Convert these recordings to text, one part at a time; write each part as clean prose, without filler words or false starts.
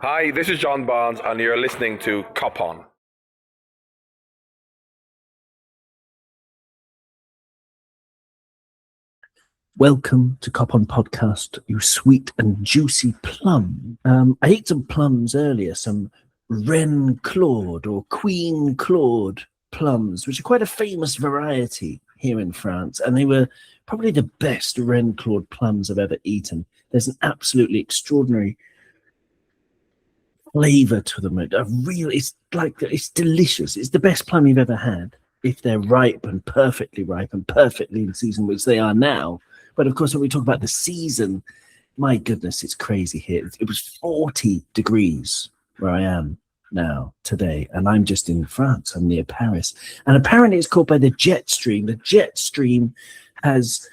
Hi, this is John Barnes, and you're listening to Kop On. Welcome to Kop On Podcast, you sweet and juicy plum. I ate some plums earlier, some Reine Claude or Queen Claude plums, which are quite a famous variety here in France, and they were probably the best Reine Claude plums I've ever eaten. There's an absolutely extraordinary flavor to them. It's delicious. It's the best plum you've ever had if they're ripe and perfectly in season, which they are now. But of course, when we talk about the season, my goodness, it's crazy here. It was 40 degrees where I am now today, and I'm just in France. I'm near Paris, and apparently it's caught by the jet stream. The jet stream has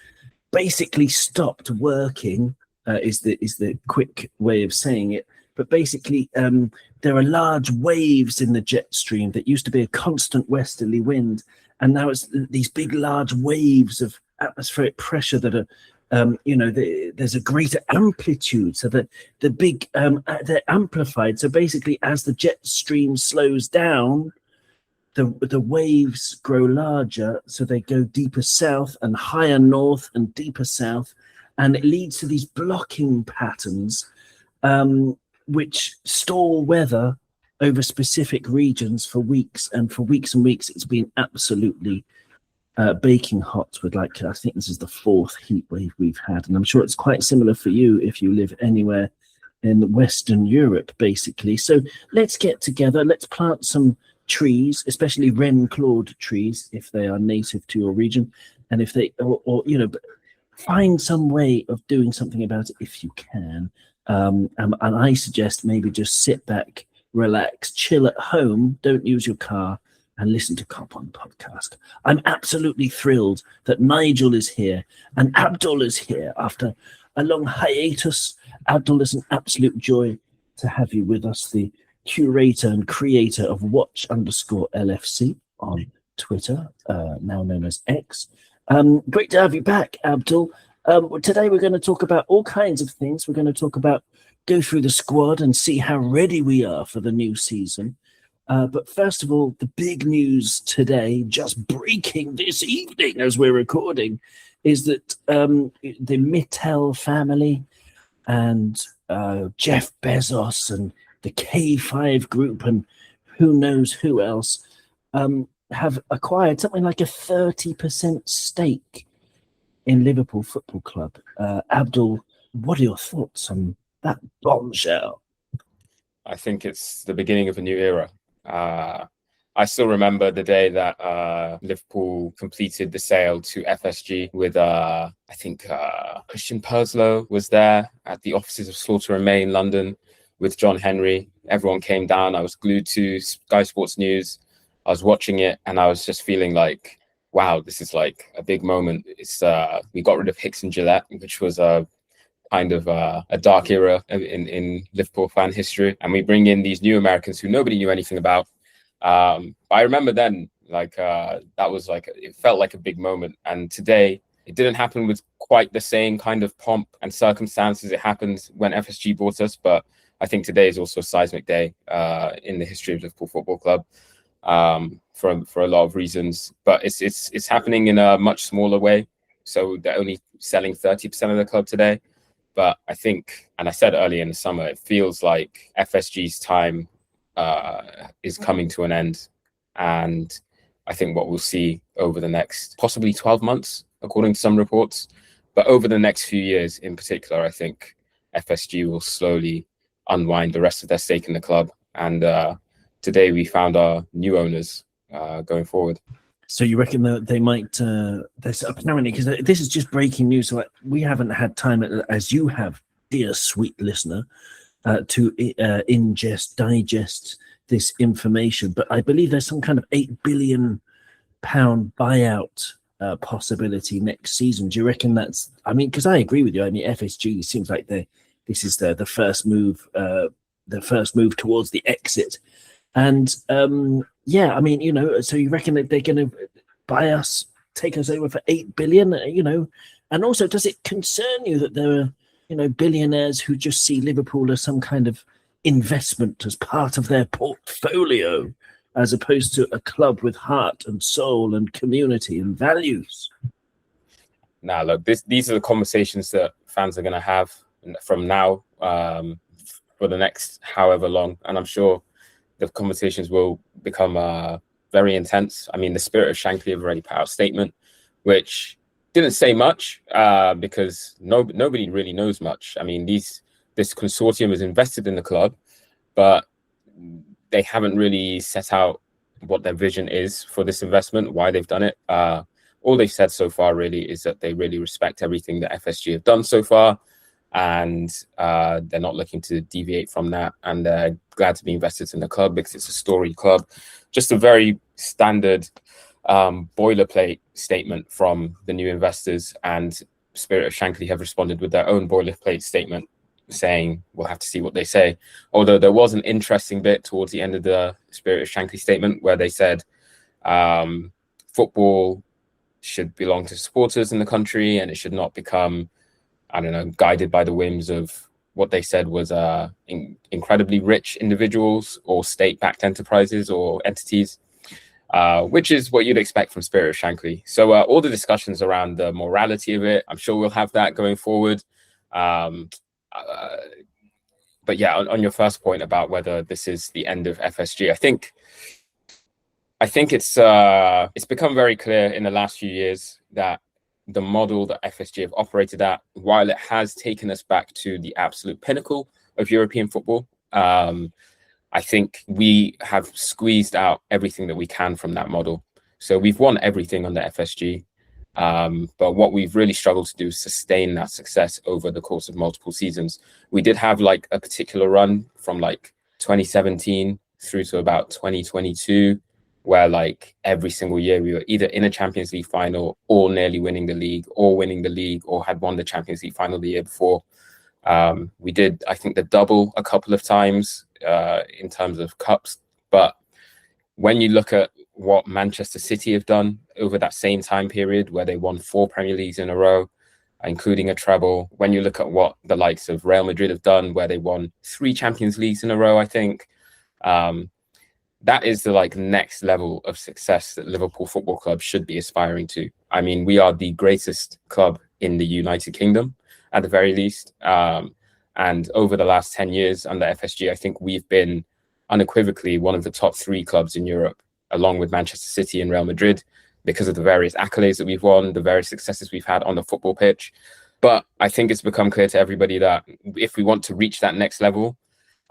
basically stopped working. Is the quick way of saying it. But basically, there are large waves in the jet stream that used to be a constant westerly wind, and now it's these big, large waves of atmospheric pressure that are, there's a greater amplitude, so that they're amplified. So basically, as the jet stream slows down, the waves grow larger, so they go deeper south and higher north and deeper south, and it leads to these blocking patterns, which stall weather over specific regions for weeks. And for weeks and weeks, it's been absolutely baking hot with, I think this is the fourth heat wave we've had. And I'm sure it's quite similar for you if you live anywhere in Western Europe, basically. So let's get together. Let's plant some trees, especially Reine Claude trees, if they are native to your region. And if they, find some way of doing something about it if you can. And I suggest maybe just sit back, relax, chill at home, don't use your car, and listen to Kop On Podcast. I'm absolutely thrilled that Nigel is here and Abdul is here after a long hiatus. Abdul, is an absolute joy to have you with us, the curator and creator of Watch_LFC on Twitter, now known as X. Great to have you back, Abdul. Today we're going to talk about all kinds of things. We're going to go through the squad and see how ready we are for the new season. But first of all, the big news today, just breaking this evening as we're recording, is that the Mittal family and Jeff Bezos and the K5 group and who knows who else have acquired something like a 30% stake in Liverpool Football Club. Abdul, what are your thoughts on that bombshell? I think it's the beginning of a new era. I still remember the day that Liverpool completed the sale to FSG with, I think Christian Purslow was there at the offices of Slaughter and May in London with John Henry. Everyone came down. I was glued to Sky Sports News. I was watching it and I was just feeling like, wow, this is like a big moment. It's we got rid of Hicks and Gillette, which was kind of a dark era in Liverpool fan history, and we bring in these new Americans who nobody knew anything about. But I remember then, that was it felt like a big moment. And today, it didn't happen with quite the same kind of pomp and circumstances it happened when FSG bought us. But I think today is also a seismic day in the history of Liverpool Football Club. For a lot of reasons, but it's happening in a much smaller way. So they're only selling 30% of the club today. But I think, and I said earlier in the summer, it feels like FSG's time is coming to an end. And I think what we'll see over the next possibly 12 months, according to some reports, but over the next few years in particular, I think FSG will slowly unwind the rest of their stake in the club. And today we found our new owners going forward. So you reckon that they might, there's apparently, because this is just breaking news, so we haven't had time, as you have, dear sweet listener, to digest this information. But I believe there's some kind of £8 billion buyout possibility next season. Do you reckon that's, because I agree with you. FSG seems like this is the first move towards the exit. And so you reckon that they're going to buy us, take us over for 8 billion, and also, does it concern you that there are, billionaires who just see Liverpool as some kind of investment as part of their portfolio, as opposed to a club with heart and soul and community and values. Now, look, these are the conversations that fans are going to have from now for the next however long. And I'm sure the conversations will become very intense. I mean, the Spirit of Shankly have already put out a statement, which didn't say much because nobody really knows much. I mean, this consortium is invested in the club, but they haven't really set out what their vision is for this investment, why they've done it. All they've said so far really is that they really respect everything that FSG have done so far, and they're not looking to deviate from that, and they're glad to be invested in the club because it's a storied club. Just a very standard boilerplate statement from the new investors, and Spirit of Shankly have responded with their own boilerplate statement saying we'll have to see what they say. Although there was an interesting bit towards the end of the Spirit of Shankly statement where they said football should belong to supporters in the country, and it should not become, I don't know, guided by the whims of what they said was incredibly rich individuals or state-backed enterprises or entities, which is what you'd expect from Spirit of Shankly. So all the discussions around the morality of it, I'm sure we'll have that going forward. But yeah, on your first point about whether this is the end of FSG, I think it's become very clear in the last few years that the model that FSG have operated at, while it has taken us back to the absolute pinnacle of European football, I think we have squeezed out everything that we can from that model. So we've won everything under FSG, but what we've really struggled to do is sustain that success over the course of multiple seasons. We did have like a particular run from like 2017 through to about 2022, where like every single year we were either in a Champions League final or nearly winning the league or had won the Champions League final the year before. We did, I think, the double a couple of times in terms of cups. But when you look at what Manchester City have done over that same time period, where they won 4 Premier Leagues in a row, including a treble, when you look at what the likes of Real Madrid have done, where they won 3 Champions Leagues in a row, I think, that is the like next level of success that Liverpool Football Club should be aspiring to. I mean, we are the greatest club in the United Kingdom, at the very least. And over the last 10 years under FSG, I think we've been unequivocally one of the top 3 clubs in Europe, along with Manchester City and Real Madrid, because of the various accolades that we've won, the various successes we've had on the football pitch. But I think it's become clear to everybody that if we want to reach that next level,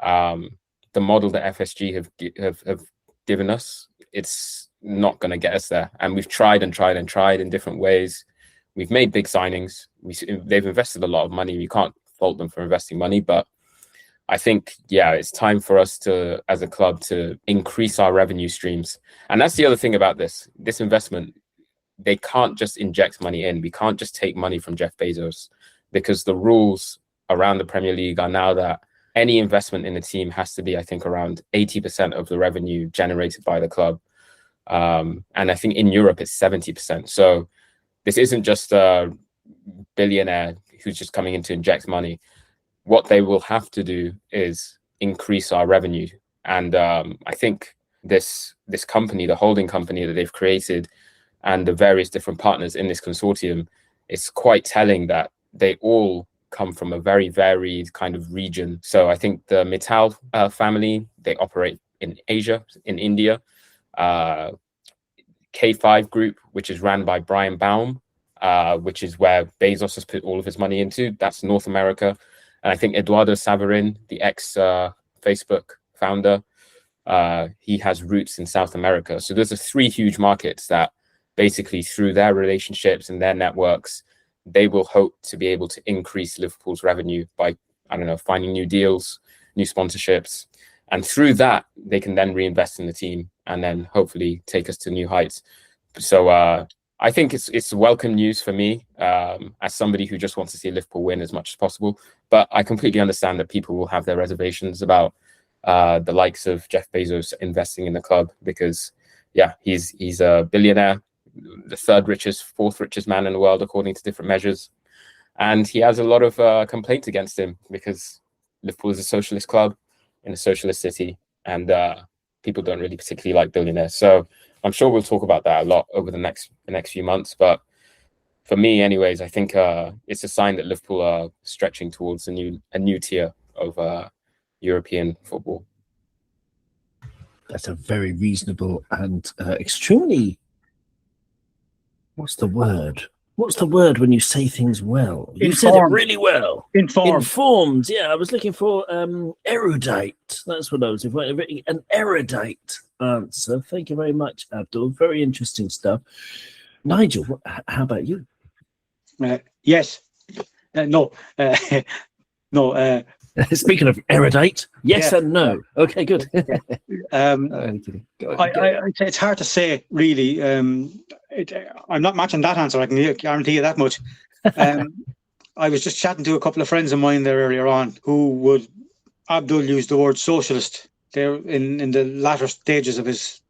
the model that FSG have given us, it's not going to get us there. And we've tried and tried and tried in different ways. We've made big signings. They've invested a lot of money. We can't fault them for investing money. But I think, yeah, it's time for us to, as a club, to increase our revenue streams. And that's the other thing about this investment. They can't just inject money in. We can't just take money from Jeff Bezos, because the rules around the Premier League are now that any investment in the team has to be, I think, around 80% of the revenue generated by the club. And I think in Europe, it's 70%. So this isn't just a billionaire who's just coming in to inject money. What they will have to do is increase our revenue. And I think this company, the holding company that they've created, and the various different partners in this consortium, it's quite telling that they all come from a very varied kind of region. So I think the Mittal family, they operate in Asia, in India. K5 Group, which is ran by Brian Baum, which is where Bezos has put all of his money into, that's North America. And I think Eduardo Saverin, the ex-Facebook founder, he has roots in South America. So there's 3 huge markets that basically through their relationships and their networks, they will hope to be able to increase Liverpool's revenue by, I don't know, finding new deals, new sponsorships. And through that, they can then reinvest in the team and then hopefully take us to new heights. So I think it's welcome news for me as somebody who just wants to see Liverpool win as much as possible. But I completely understand that people will have their reservations about the likes of Jeff Bezos investing in the club, because, yeah, he's a billionaire, the 3rd richest, 4th richest man in the world, according to different measures. And he has a lot of complaints against him because Liverpool is a socialist club. in a socialist city, and people don't really particularly like billionaires. So I'm sure we'll talk about that a lot over the next few months. But for me, anyways, I think it's a sign that Liverpool are stretching towards a new tier of European football. That's a very reasonable and extremely. What's the word? What's the word when you say things well? You said it really well. Informed. Yeah, I was looking for erudite. That's what I was looking for. An erudite answer. Thank you very much, Abdul. Very interesting stuff. Nigel, how about you? Yes. No. No. Speaking of erudite, yes and no. Okay, good. I'd say it's hard to say, really. I'm not matching that answer. I can guarantee you that much. I was just chatting to a couple of friends of mine there earlier on Abdul used the word socialist there in the latter stages of his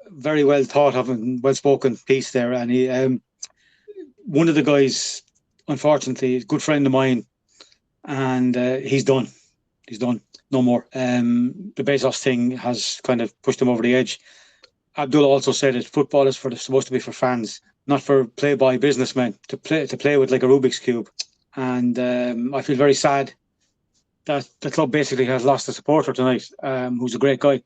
very well thought of and well spoken piece there. And he, one of the guys, unfortunately, is a good friend of mine, and he's done. He's done. No more. The Bezos thing has kind of pushed him over the edge. Abdul also said that football is supposed to be for fans, not for play-by businessmen to play with like a Rubik's cube. And I feel very sad that the club basically has lost a supporter tonight, who's a great guy.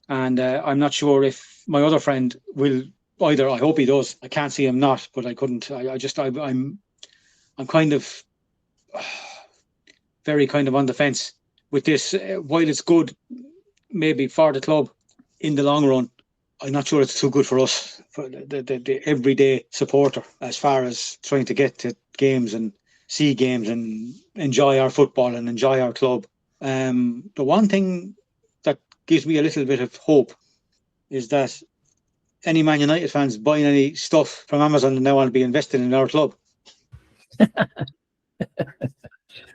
And I'm not sure if my other friend will either. I hope he does. I can't see him not, but I couldn't. I'm kind of very kind of on the fence with this. While it's good, maybe for the club in the long run, I'm not sure it's too good for us, for the everyday supporter, as far as trying to get to games and see games and enjoy our football and enjoy our club. The one thing that gives me a little bit of hope is that any Man United fans buying any stuff from Amazon now want to be invested in our club.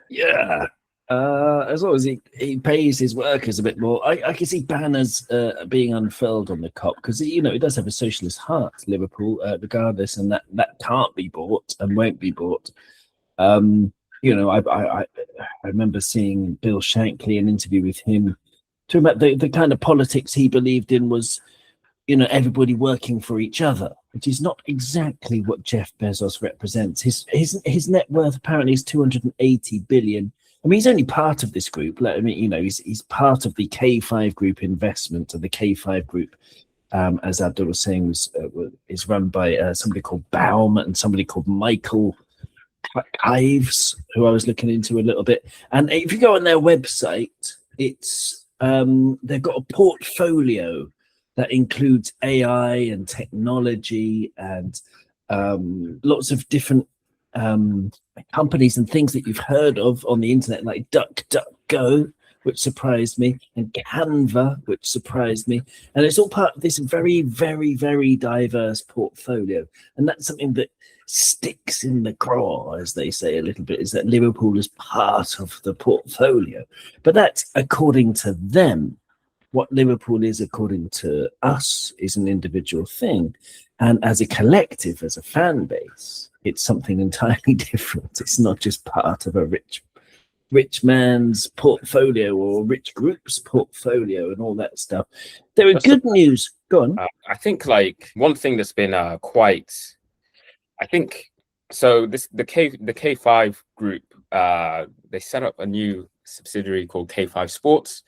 Yeah. As long as he pays his workers a bit more, I can see banners being unfurled on the Kop, because it does have a socialist heart, Liverpool, regardless, and that can't be bought and won't be bought. I remember seeing Bill Shankly, an interview with him, talking about the kind of politics he believed in was, everybody working for each other, which is not exactly what Jeff Bezos represents. His net worth apparently is 280 billion. I mean, he's only part of this group. He's part of the K5 Group investment, and the K5 Group, as Abdul was saying, is run by somebody called Baum and somebody called Michael Ives, who I was looking into a little bit. And if you go on their website, it's they've got a portfolio that includes AI and technology and lots of different companies and things that you've heard of on the internet, like DuckDuckGo, which surprised me, and Canva, which surprised me. And it's all part of this very, very, very diverse portfolio. And that's something that sticks in the craw, as they say a little bit, is that Liverpool is part of the portfolio. But that's according to them. What Liverpool is, according to us, is an individual thing. And as a collective, as a fan base, it's something entirely different. It's not just part of a rich man's portfolio or rich group's portfolio and all that stuff. There are good news. Go on. I think one thing that's been the K5 Group, they set up a new subsidiary called K5 Sports.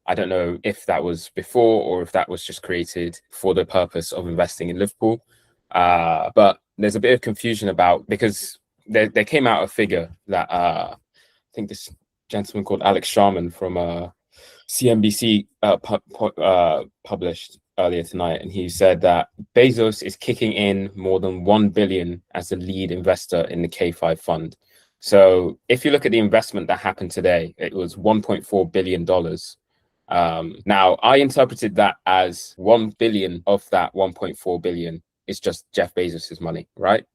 I don't know if that was before or if that was just created for the purpose of investing in Liverpool. But there's a bit of confusion because there came out a figure that I think this gentleman called Alex Sharman from CNBC published earlier tonight, and he said that Bezos is kicking in more than 1 billion as the lead investor in the K5 fund. So if you look at the investment that happened today, it was $1.4 billion. Now, I interpreted that as 1 billion of that 1.4 billion is just Jeff Bezos's money, right?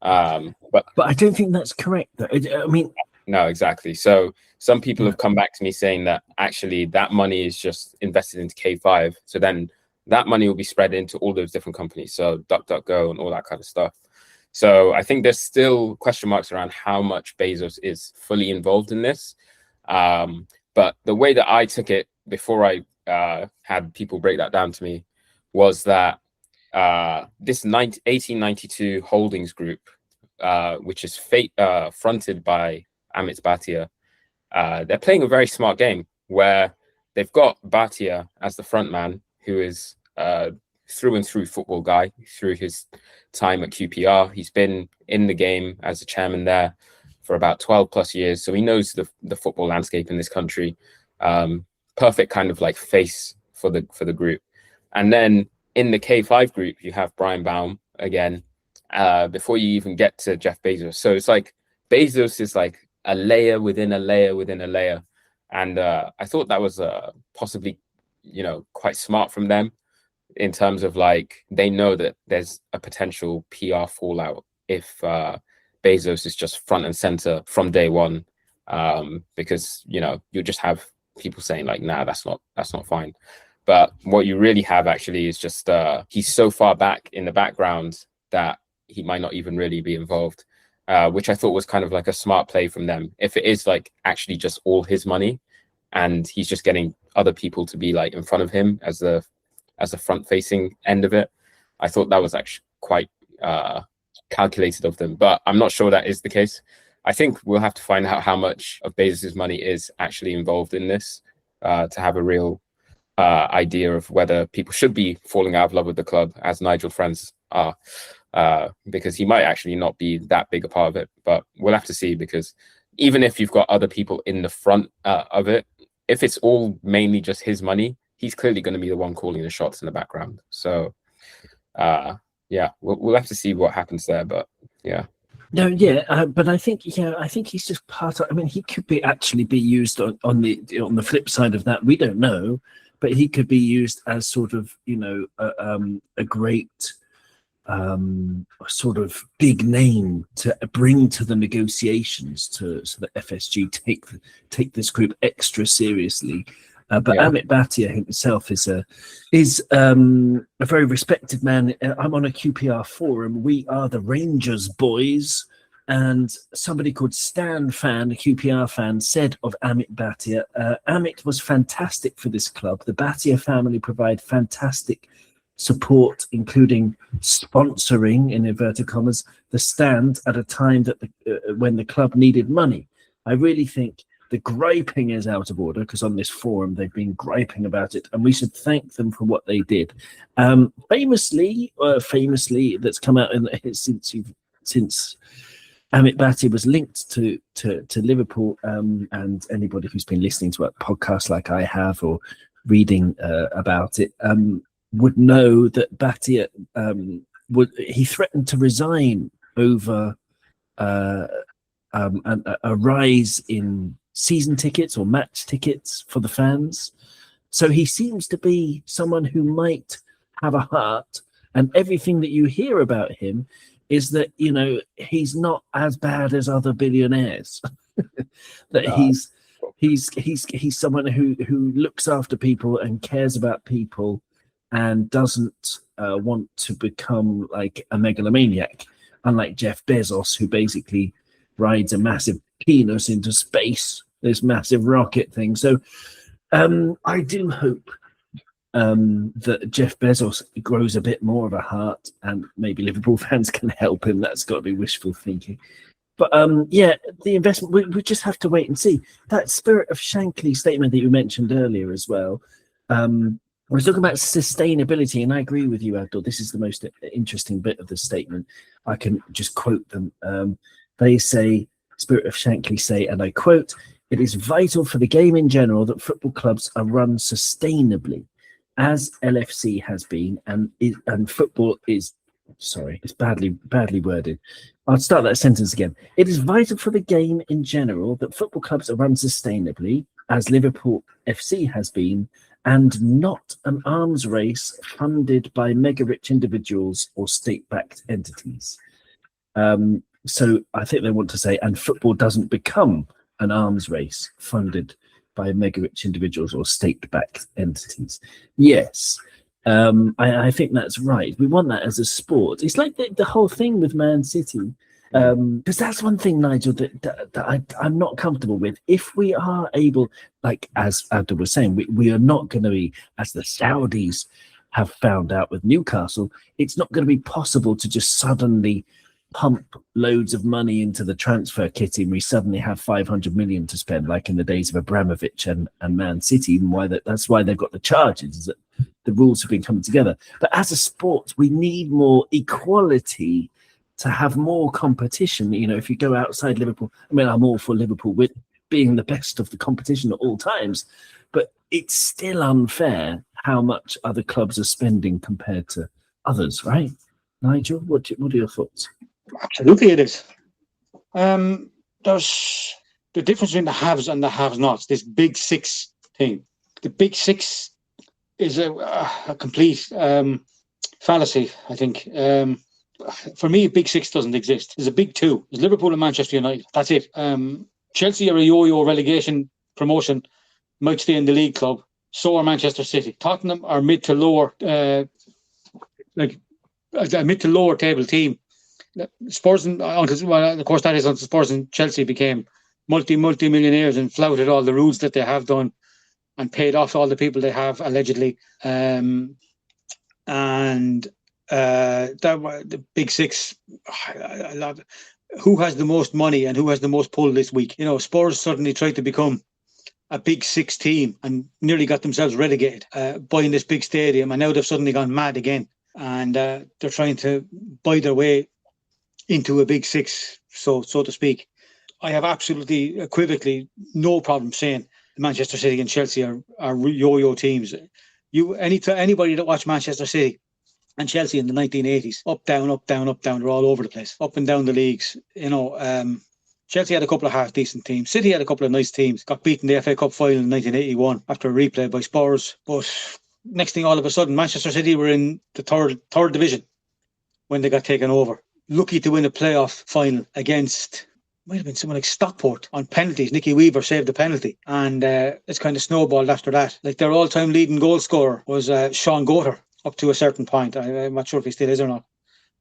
But I don't think that's correct, though. I mean, no, exactly. So some people have come back to me saying that actually that money is just invested into K5. So then that money will be spread into all those different companies. So DuckDuckGo and all that kind of stuff. So I think there's still question marks around how much Bezos is fully involved in this. But the way that I took it before I had people break that down to me was that this 1892 holdings group, which is fronted by Amit Bhatia, they're playing a very smart game where they've got Bhatia as the front man, who is through and through football guy through his time at QPR. He's been in the game as a chairman there for about 12 plus years. So he knows the football landscape in this country. Perfect kind of like face for the group. And then in the K5 group, you have Brian Baum again, before you even get to Jeff Bezos. So it's like Bezos is like a layer within a layer within a layer. And I thought that was possibly, quite smart from them in terms of like, they know that there's a potential PR fallout if Bezos is just front and center from day one, because, you'll just have people saying like, nah, that's not fine. But what you really have actually is just he's so far back in the background that he might not even really be involved, which I thought was kind of like a smart play from them. If it is like actually just all his money and he's just getting other people to be like in front of him as the front facing end of it, I thought that was actually quite calculated of them. But I'm not sure that is the case. I think we'll have to find out how much of Bezos' money is actually involved in this to have a real idea of whether people should be falling out of love with the club, as Nigel Friends are, because he might actually not be that big a part of it. But we'll have to see, because even if you've got other people in the front of it, if it's all mainly just his money, he's clearly going to be the one calling the shots in the background. So, we'll have to see what happens there. But yeah. No, yeah, but I think he's just part of. I mean, he could actually be used on the flip side of that. We don't know, but he could be used as sort of a great sort of big name to bring to the negotiations so that FSG take this group extra seriously. But yeah. Amit Bhatia himself is a very respected man. I'm on a QPR forum. We are the Rangers boys. And somebody called Stan Fan, a QPR fan, said of Amit Bhatia, Amit was fantastic for this club. The Bhatia family provide fantastic support, including sponsoring, in inverted commas, the stand at a time that when the club needed money. I really think the griping is out of order, because on this forum they've been griping about it, and we should thank them for what they did. Famously, that's come out since Amit Bhatia was linked to Liverpool, and anybody who's been listening to a podcast like I have or reading about it would know that Bhatia he threatened to resign over a rise in season tickets or match tickets for the fans. So he seems to be someone who might have a heart, and everything that you hear about him is that he's not as bad as other billionaires. That he's someone who looks after people and cares about people and doesn't want to become like a megalomaniac, unlike Jeff Bezos, who basically rides a massive penis into space, this massive rocket thing. So I do hope that Jeff Bezos grows a bit more of a heart, and maybe Liverpool fans can help him. That's got to be wishful thinking. But the investment, we just have to wait and see. That Spirit of Shankly statement that you mentioned earlier as well, we're talking about sustainability, and I agree with you, Abdul. This is the most interesting bit of the statement. I can just quote them. They say, Spirit of Shankly say, and I quote, "It is vital for the game in general that football clubs are run sustainably, as LFC has been, and football is." Sorry, it's badly worded. I'll start that sentence again. "It is vital for the game in general that football clubs are run sustainably, as Liverpool FC has been, and not an arms race funded by mega-rich individuals or state-backed entities." So I think they want to say, and football doesn't become an arms race funded by mega-rich individuals or state-backed entities. Yes, I think that's right. We want that as a sport. It's like the whole thing with Man City. Because that's one thing, Nigel, that I'm not comfortable with. If we are able, like as Abdul was saying, we are not going to be, as the Saudis have found out with Newcastle, it's not going to be possible to just suddenly pump loads of money into the transfer kitty and we suddenly have 500 million to spend, like in the days of Abramovich and Man City. And that's why they've got the charges, is that the rules have been coming together. But as a sport, we need more equality to have more competition. You know, if you go outside Liverpool, I mean, I'm all for Liverpool with being the best of the competition at all times, but it's still unfair how much other clubs are spending compared to others, right? Nigel, what are your thoughts? Absolutely, it is. There's the difference between the haves and the have-nots. This big six thing. The big six is a complete fallacy, I think. For me, big six doesn't exist. There's a big two. There's Liverpool and Manchester United. That's it. Chelsea are a yo-yo relegation promotion, might stay in the league club. So are Manchester City. Tottenham are mid to lower, like a mid to lower table team. Spurs and well, of course that is until Spurs and Chelsea became multi-millionaires and flouted all the rules that they have done and paid off all the people they have allegedly. The big six, I love it. Who has the most money and who has the most pull this week? You know, Spurs suddenly tried to become a big six team and nearly got themselves relegated, buying this big stadium, and now they've suddenly gone mad again, and they're trying to buy their way into a big six, so to speak. I have absolutely equivocally no problem saying Manchester City and Chelsea are yo-yo teams. Anybody that watched Manchester City and Chelsea in the 1980s, up, down, they're all over the place, up and down the leagues. You know, Chelsea had a couple of half-decent teams. City had a couple of nice teams. Got beaten the FA Cup final in 1981 after a replay by Spurs. But next thing, all of a sudden, Manchester City were in the third division when they got taken over. Lucky to win a playoff final against, might have been someone like Stockport on penalties. Nicky Weaver saved the penalty. And it's kind of snowballed after that. Like their all-time leading goal scorer was Sean Goater up to a certain point. I'm not sure if he still is or not.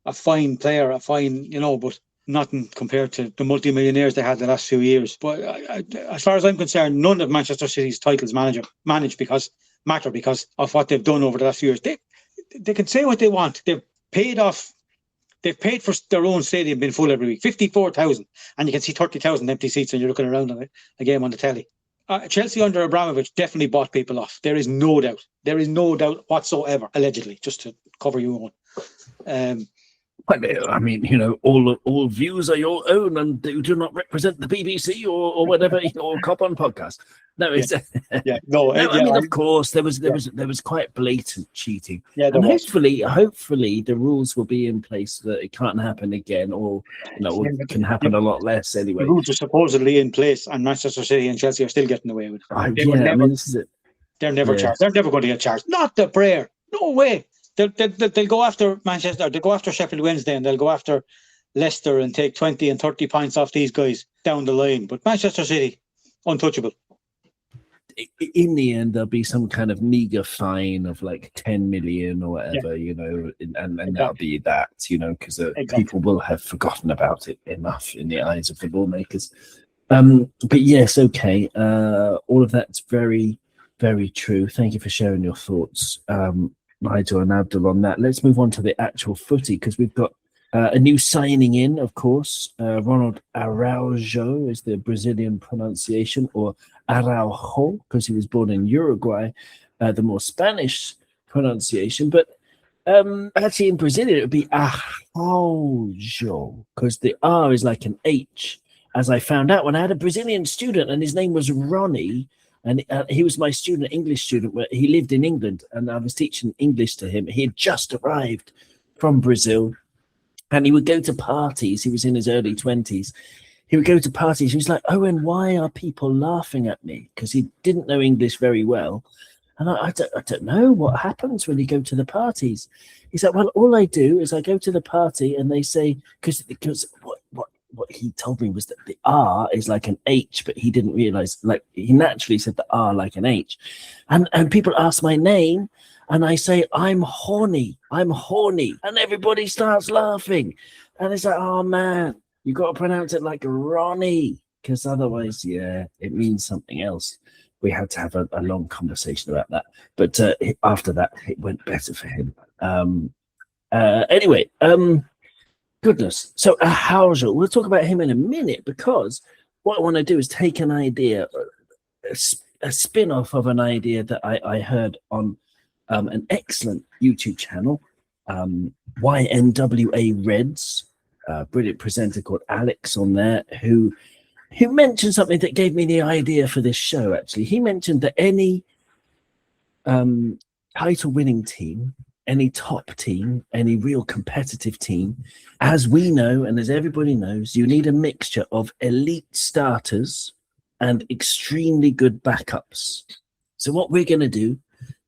A fine player, but nothing compared to the multi-millionaires they had the last few years. But as far as I'm concerned, none of Manchester City's titles matter because of what they've done over the last few years. They can say what they want. They've paid for their own stadium being full every week, 54,000, and you can see 30,000 empty seats when you're looking around on a game on the telly. Chelsea under Abramovich definitely bought people off. There is no doubt. There is no doubt whatsoever, allegedly, just to cover your own. I mean, you know, all views are your own and they do not represent the BBC or whatever, or Kop On podcast. No, it's I mean, of course, there was quite blatant cheating. Yeah, and hopefully the rules will be in place so that it can't happen again, or it can happen a lot less anyway. The rules are supposedly in place, and Manchester City and Chelsea are still getting away with it. This is it. They're never charged. They're never going to get charged. Not the prayer. No way. They'll go after Manchester. They'll go after Sheffield Wednesday, and they'll go after Leicester and take 20 and 30 points off these guys down the line. But Manchester City, untouchable. In the end, there'll be some kind of meager fine of like 10 million or whatever, and that'll be that, because people will have forgotten about it enough in the eyes of the lawmakers. But yes, okay. All of that's very, very true. Thank you for sharing your thoughts, Nigel and Abdul, on that. Let's move on to the actual footy, because we've got a new signing in, of course. Ronald Araujo is the Brazilian pronunciation, or Araujo, because he was born in Uruguay, the more Spanish pronunciation. But actually in Brazilian, it would be Araujo, because the R is like an H, as I found out when I had a Brazilian student, and his name was Ronnie. And he was my English student, where he lived in England, and I was teaching English to him. He had just arrived from Brazil, and he would go to parties. He was in his early 20s. He would go to parties. He was like, Owen, why are people laughing at me? Because he didn't know English very well. And I don't know what happens when you go to the parties. He's like, well, all I do is I go to the party, and they say, because what he told me was that the R is like an H, but he didn't realize, like, he naturally said the R like an H. And people ask my name, and I say, I'm horny. And everybody starts laughing. And it's like, oh man, You got to pronounce it like Ronnie, because otherwise, yeah, it means something else. We had to have a long conversation about that. But after that, it went better for him. Anyway, goodness. So Araujo, we'll talk about him in a minute, because what I want to do is take an idea, a spin-off of an idea that I heard on an excellent YouTube channel, YNWA Reds, a brilliant presenter called Alex on there, who mentioned something that gave me the idea for this show. Actually, he mentioned that any title-winning team, any top team, any real competitive team, as we know and as everybody knows, you need a mixture of elite starters and extremely good backups. So what we're going to do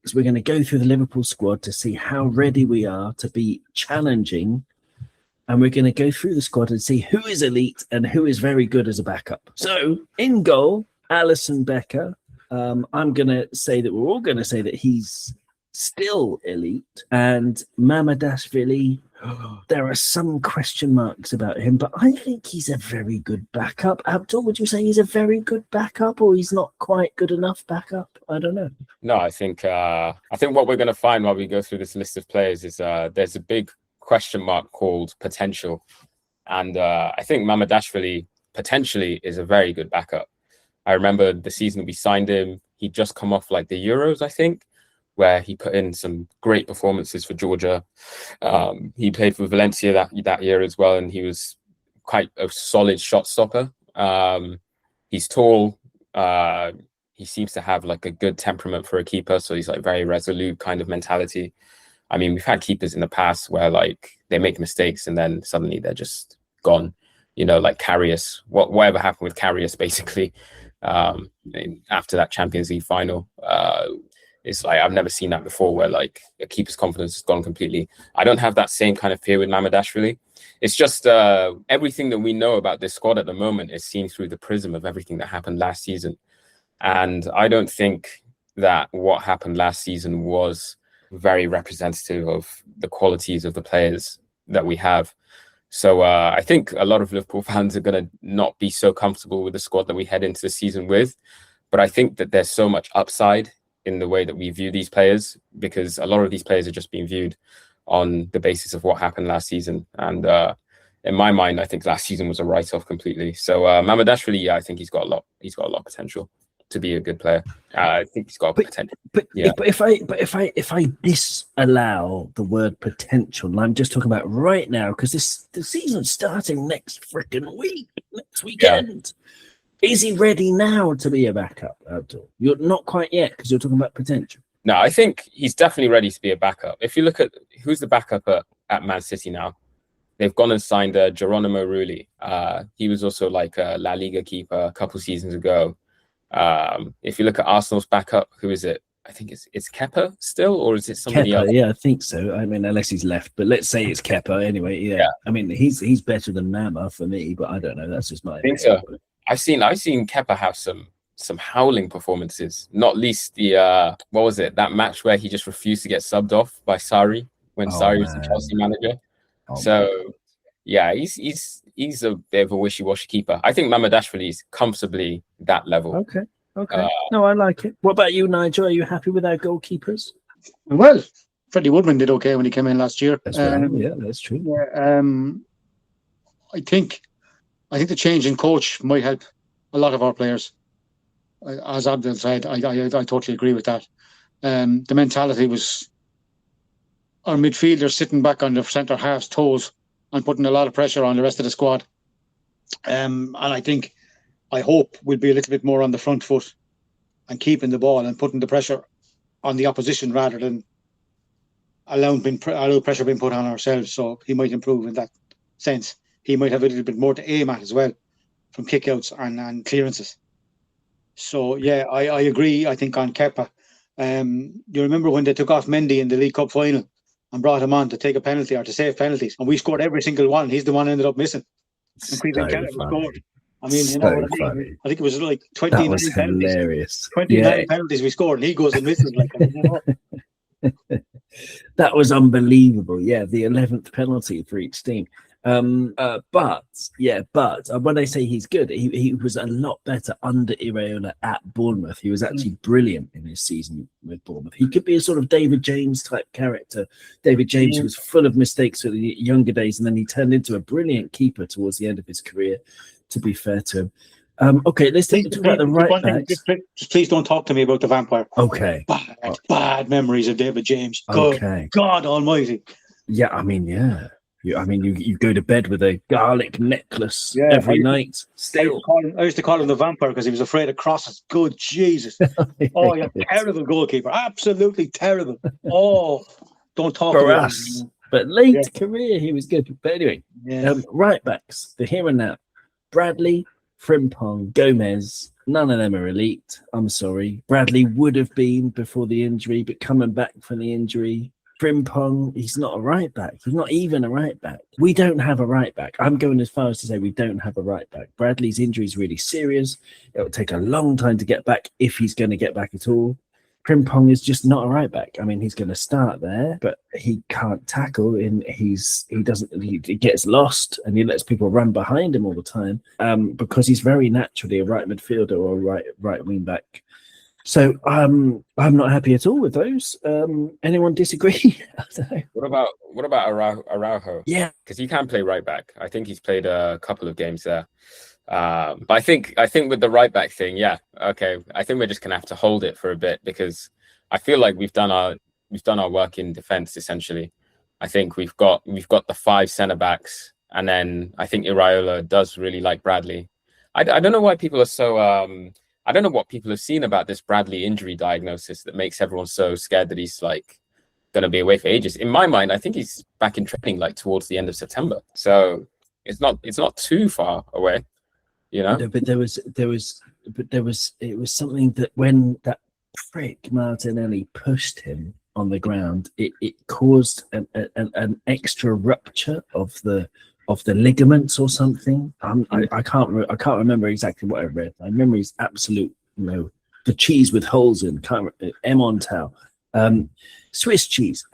is we're going to go through the Liverpool squad to see how ready we are to be challenging. And we're going to go through the squad and see who is elite and who is very good as a backup. So in goal, Alisson Becker. I'm going to say that we're all going to say that he's still elite. And Mamadashvili, there are some question marks about him, but I think he's a very good backup. Abdul, would you say he's a very good backup, or he's not quite good enough backup? I don't know. No, I think what we're going to find while we go through this list of players is there's a big question mark called potential, and I think Mamadashvili potentially is a very good backup. I remember the season we signed him, he'd just come off like the Euros, I think, where he put in some great performances for Georgia. He played for Valencia that year as well, and he was quite a solid shot stopper. He's tall. He seems to have like a good temperament for a keeper, so he's like very resolute kind of mentality. I mean, we've had keepers in the past where like they make mistakes and then suddenly they're just gone, like Karius. Whatever happened with Karius, basically, after that Champions League final, it's like I've never seen that before, where like a keeper's confidence has gone completely. I don't have that same kind of fear with Mamadashvili. It's just everything that we know about this squad at the moment is seen through the prism of everything that happened last season, and I don't think that what happened last season was very representative of the qualities of the players that we have. So I think a lot of Liverpool fans are going to not be so comfortable with the squad that we head into the season with. But I think that there's so much upside in the way that we view these players, because a lot of these players are just being viewed on the basis of what happened last season. And in my mind, I think last season was a write-off completely. So Mamadashvili, yeah, I think he's got a lot of potential to be a good player. I think he's got potential. But if I disallow the word potential, and I'm just talking about right now, because the season's starting next weekend. Yeah. Is he ready now to be a backup, Abdul? You're not quite yet, because you're talking about potential. No, I think he's definitely ready to be a backup. If you look at who's the backup at Man City now, they've gone and signed Geronimo Rulli. He was also like a La Liga keeper a couple seasons ago. If you look at Arsenal's backup, who is it? I think it's Kepa still, or is it somebody else? Yeah, I think so. I mean, unless he's left, but let's say it's Kepa anyway. Yeah. I mean, he's better than Mama for me, but I don't know. That's just my opinion. So. I've seen Kepa have some howling performances. Not least the what was it? That match where he just refused to get subbed off by Sarri when Sarri was the Chelsea manager. Yeah, he's a bit of a wishy-washy keeper. I think Mamadashvili is comfortably that level. Okay. No, I like it. What about you, Nigel? Are you happy with our goalkeepers? Well, Freddie Woodman did okay when he came in last year. That's right. Yeah, that's true. Yeah, I think the change in coach might help a lot of our players. As Abdul said, I totally agree with that. The mentality was our midfielders sitting back on the centre half's toes and putting a lot of pressure on the rest of the squad. And I hope we'll be a little bit more on the front foot and keeping the ball and putting the pressure on the opposition rather than allow pressure being put on ourselves. So he might improve in that sense. He might have a little bit more to aim at as well from kickouts and clearances. So, yeah, I agree, I think, on Kepa. You remember when they took off Mendy in the League Cup final and brought him on to take a penalty or to save penalties, and we scored every single one. He's the one who ended up missing. And Cleveland Canada scored. I mean, you know what I mean? I think it was like 29 penalties. Hilarious. 29 penalties we scored, and he goes and misses. That was unbelievable. Yeah, the 11th penalty for each team. But when I say he's good, he was a lot better under Iraola at Bournemouth. He was actually brilliant in his season with Bournemouth. He could be a sort of David James type character. David James was full of mistakes in the younger days, and then he turned into a brilliant keeper towards the end of his career, to be fair to him. Okay, let's talk about the right backs. Just please don't talk to me about the vampire. Okay. Bad memories of David James. God almighty. Yeah, I mean, yeah. You go to bed with a garlic necklace every night. Still, I used to call him the vampire because he was afraid of crosses. Good Jesus! Oh, you're a terrible goalkeeper. Absolutely terrible. Oh, don't talk for about us. But late career, he was good. But anyway, right backs, the here and now. Bradley, Frimpong, Gomez. None of them are elite. I'm sorry. Bradley would have been before the injury, but coming back from the injury. Frimpong, he's not a right back. He's not even a right back. We don't have a right back. I'm going as far as to say we don't have a right back. Bradley's injury is really serious. It will take a long time to get back if he's going to get back at all. Frimpong is just not a right back. I mean, he's going to start there, but he can't tackle. He gets lost and he lets people run behind him all the time because he's very naturally a right midfielder or a right wing back. So I'm not happy at all with those. Anyone disagree? I don't know. What about Araujo? Yeah, because he can play right back. I think he's played a couple of games there. But I think with the right back thing, okay. I think we're just gonna have to hold it for a bit because I feel like we've done our work in defence essentially. I think we've got the 5 centre backs, and then I think Iraola does really like Bradley. I don't know why people are so. I don't know what people have seen about this Bradley injury diagnosis that makes everyone so scared that he's like going to be away for ages. In my mind, I think he's back in training like towards the end of September, so it's not too far away. You know, no, but it was something that when that prick Martinelli pushed him on the ground, it caused an extra rupture of the ligaments or something. I can't remember exactly what I read. My memory is absolute, the cheese with holes in. Emmental, Swiss cheese,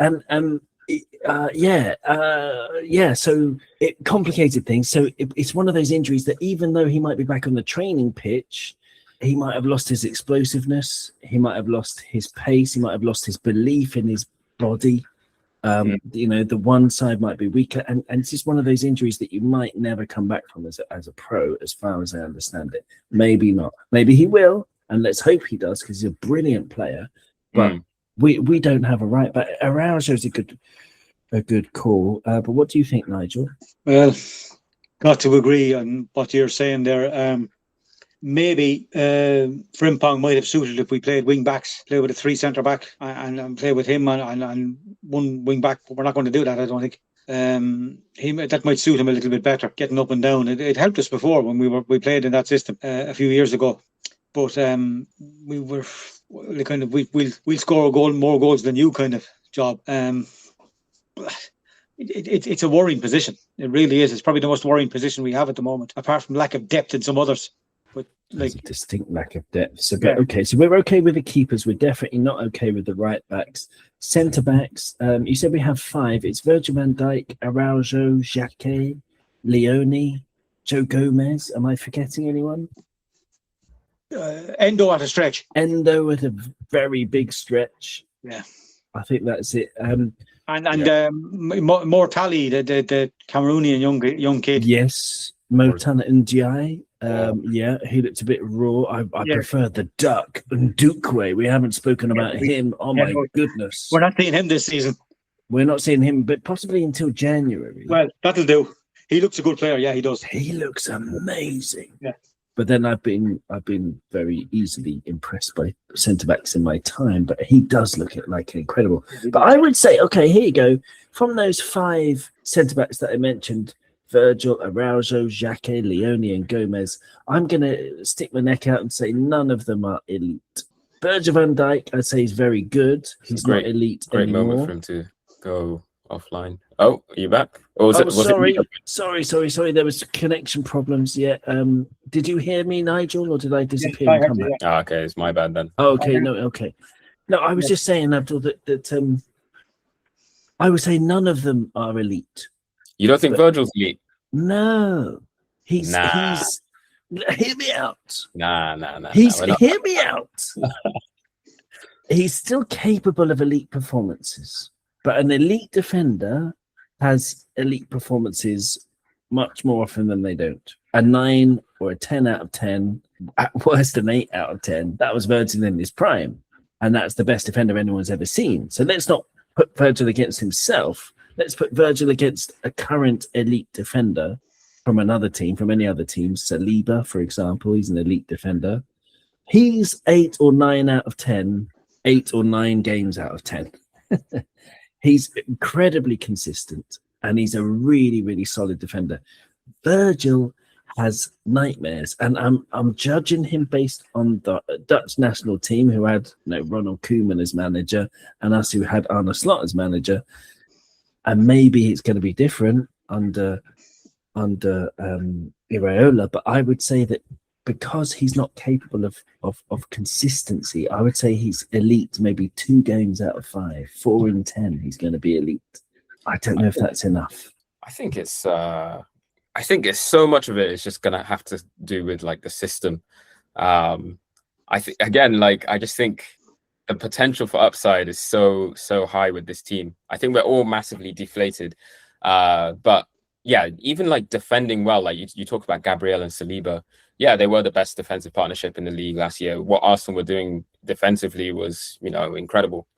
so it complicated things. So it's one of those injuries that even though he might be back on the training pitch, he might have lost his explosiveness, he might have lost his pace, he might have lost his belief in his body. The one side might be weaker, and it's just one of those injuries that you might never come back from as a pro, as far as I understand it. Maybe not. Maybe he will, and let's hope he does because he's a brilliant player. But we don't have a right back. Araujo is a good call. But what do you think, Nigel? Well, got to agree on what you're saying there. Maybe Frimpong might have suited if we played wing backs, play with a 3 centre back and play with him and one wing back. But we're not going to do that, I don't think. That might suit him a little bit better, getting up and down. It helped us before when we played in that system a few years ago. But we were kind of we'll score more goals than you kind of job. It's a worrying position. It really is. It's probably the most worrying position we have at the moment, apart from lack of depth in some others. But there's a distinct lack of depth. So, okay, so we're okay with the keepers. We're definitely not okay with the right backs. Centre backs, you said we have 5. It's Virgil van Dijk, Araujo, Jacquet, Leone, Joe Gomez. Am I forgetting anyone? Endo at a stretch. Endo at a very big stretch. Yeah. I think that's it. Mortali, the Cameroonian young kid. Yes. Motana Ndiaye. He looked a bit raw. I prefer the Duck and Dukwe. We haven't spoken about him. Oh my goodness. We're not seeing him this season. We're not seeing him, but possibly until January. Well, that'll do. He looks a good player. Yeah, he does. He looks amazing. Yeah. But then I've been very easily impressed by centre backs in my time, but he does look like incredible. But I would say, okay, here you go. From those 5 centre backs that I mentioned, Virgil, Araujo, Jacquet, Leone, and Gomez, I'm going to stick my neck out and say none of them are elite. Virgil van Dijk, I'd say he's very good. He's not elite great anymore. Moment for him to go offline. Oh, are you back? Or sorry. There was connection problems. Yeah. Did you hear me, Nigel, or did I disappear and come back? Oh, okay, it's my bad then. Oh, okay. No, okay. No, I was just saying, Abdul, that I would say none of them are elite. You don't think Virgil's elite? No, Nah. he's. Hear me out. Nah. Hear me out. He's still capable of elite performances, but an elite defender has elite performances much more often than they don't. A 9 or a 10 out of 10, at worst an 8 out of 10. That was Virgil in his prime, and that's the best defender anyone's ever seen. So let's not put Virgil against himself. Let's put Virgil against a current elite defender from another team, from any other team. Saliba, for example, he's an elite defender. He's 8 or 9 out of 10, 8 or 9 games out of 10. He's incredibly consistent, and he's a really, really solid defender. Virgil has nightmares, and I'm judging him based on the Dutch national team, who had Ronald Koeman as manager, and us who had Arne Slot as manager. And maybe it's going to be different under Iraola, but I would say that because he's not capable of consistency, I would say he's elite maybe 2 games out of 5, 4 in 10. He's going to be elite. I don't know if that's enough. I think it's so much of it is just going to have to do with like the system. I think again, like I just think the potential for upside is so high with this team. I think we're all massively deflated, but yeah, even like defending well, like you talk about Gabriel and Saliba. Yeah, they were the best defensive partnership in the league last year. What Arsenal were doing defensively was, incredible.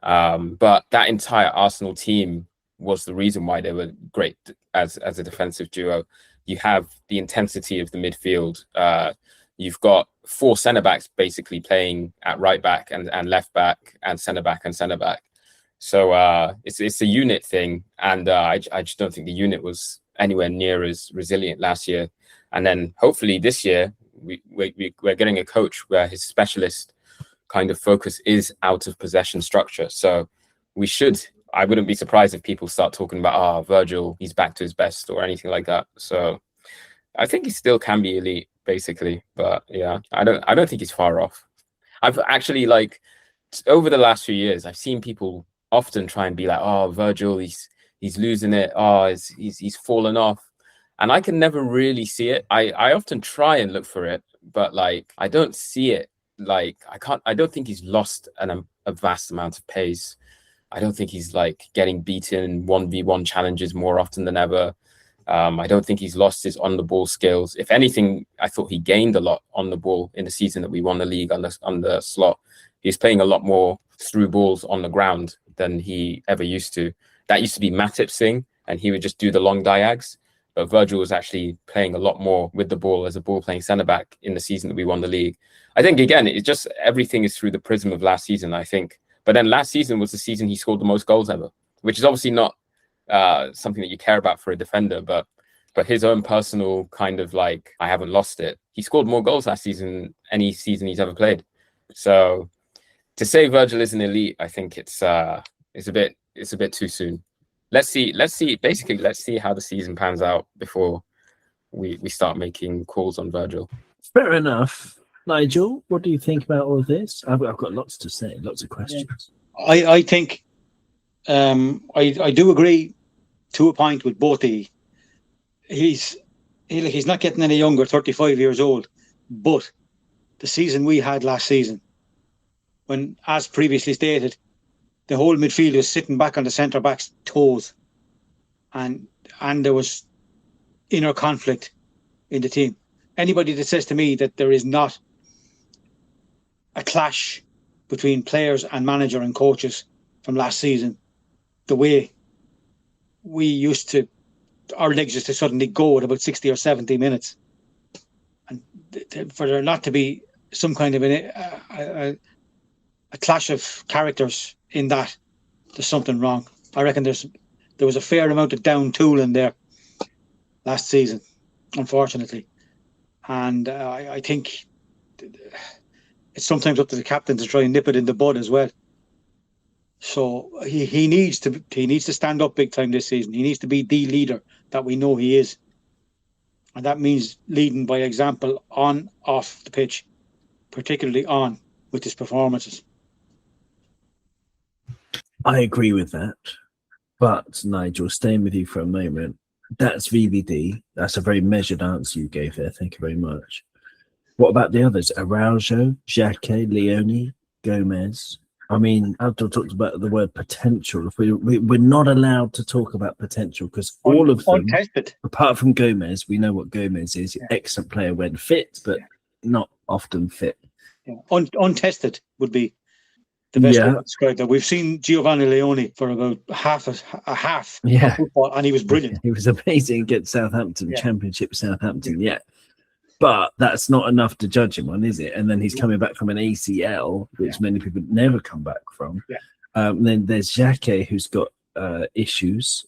But that entire Arsenal team was the reason why they were great as a defensive duo. You have the intensity of the midfield. You've got 4 centre-backs basically playing at right back and left back and centre-back and centre-back. So it's a unit thing. And I just don't think the unit was anywhere near as resilient last year. And then hopefully this year, we're getting a coach where his specialist kind of focus is out of possession structure. So I wouldn't be surprised if people start talking about, Virgil, he's back to his best or anything like that. So I think he still can be elite, basically. But yeah, I don't think he's far off. I've actually, like, over the last few years, I've seen people often try and be like, Virgil, he's losing it. He's fallen off. And I can never really see it. I often try and look for it, but like I don't see it. Like I don't think he's lost a vast amount of pace. I don't think he's like getting beaten in 1v1 challenges more often than ever. I don't think he's lost his on the ball skills. If anything, I thought he gained a lot on the ball in the season that we won the league under Slot. He's playing a lot more through balls on the ground than he ever used to. That used to be Matip's thing, and he would just do the long diags. But Virgil was actually playing a lot more with the ball as a ball-playing centre-back in the season that we won the league. I think, again, it's just everything is through the prism of last season, I think. But then last season was the season he scored the most goals ever, which is obviously not something that you care about for a defender, but his own personal kind of like, I haven't lost it. He scored more goals last season than any season he's ever played. So to say Virgil is an elite, I think it's a bit too soon. Let's see how the season pans out before we start making calls on Virgil. Fair enough. Nigel, what do you think about all this? I've got lots to say, lots of questions. I think I do agree to a point with Bhatia. He's not getting any younger, 35 years old, but the season we had last season, when, as previously stated, the whole midfield was sitting back on the centre-back's toes, and there was inner conflict in the team. Anybody that says to me that there is not a clash between players and manager and coaches from last season, the way we used to, our legs used to suddenly go at about 60 or 70 minutes, and for there not to be some kind of a clash of characters in that, there's something wrong. I reckon there was a fair amount of down tooling there last season, unfortunately, and I think it's sometimes up to the captain to try and nip it in the bud as well. So he needs to stand up big time this season. He needs to be the leader that we know he is, and that means leading by example on, off the pitch, particularly on with his performances. I agree with that, but Nigel, staying with you for a moment, That's VVD. That's a very measured answer you gave there. Thank you very much. What about the others? Araujo, Xhaka, Leone, Gomez. I mean, Abdul talked about the word potential. We're not allowed to talk about potential because all of them, untested. apart from Gomez, we know what Gomez is. Yeah. Excellent player when fit, but not often fit. Yeah. Untested would be the best way to describe that. We've seen Giovanni Leone for about half of football, and he was brilliant. He was amazing against Southampton, Championship Southampton, But that's not enough to judge him on, is it? And then he's coming back from an ACL, which many people never come back from. Yeah. Then there's Xhaka, who's got issues.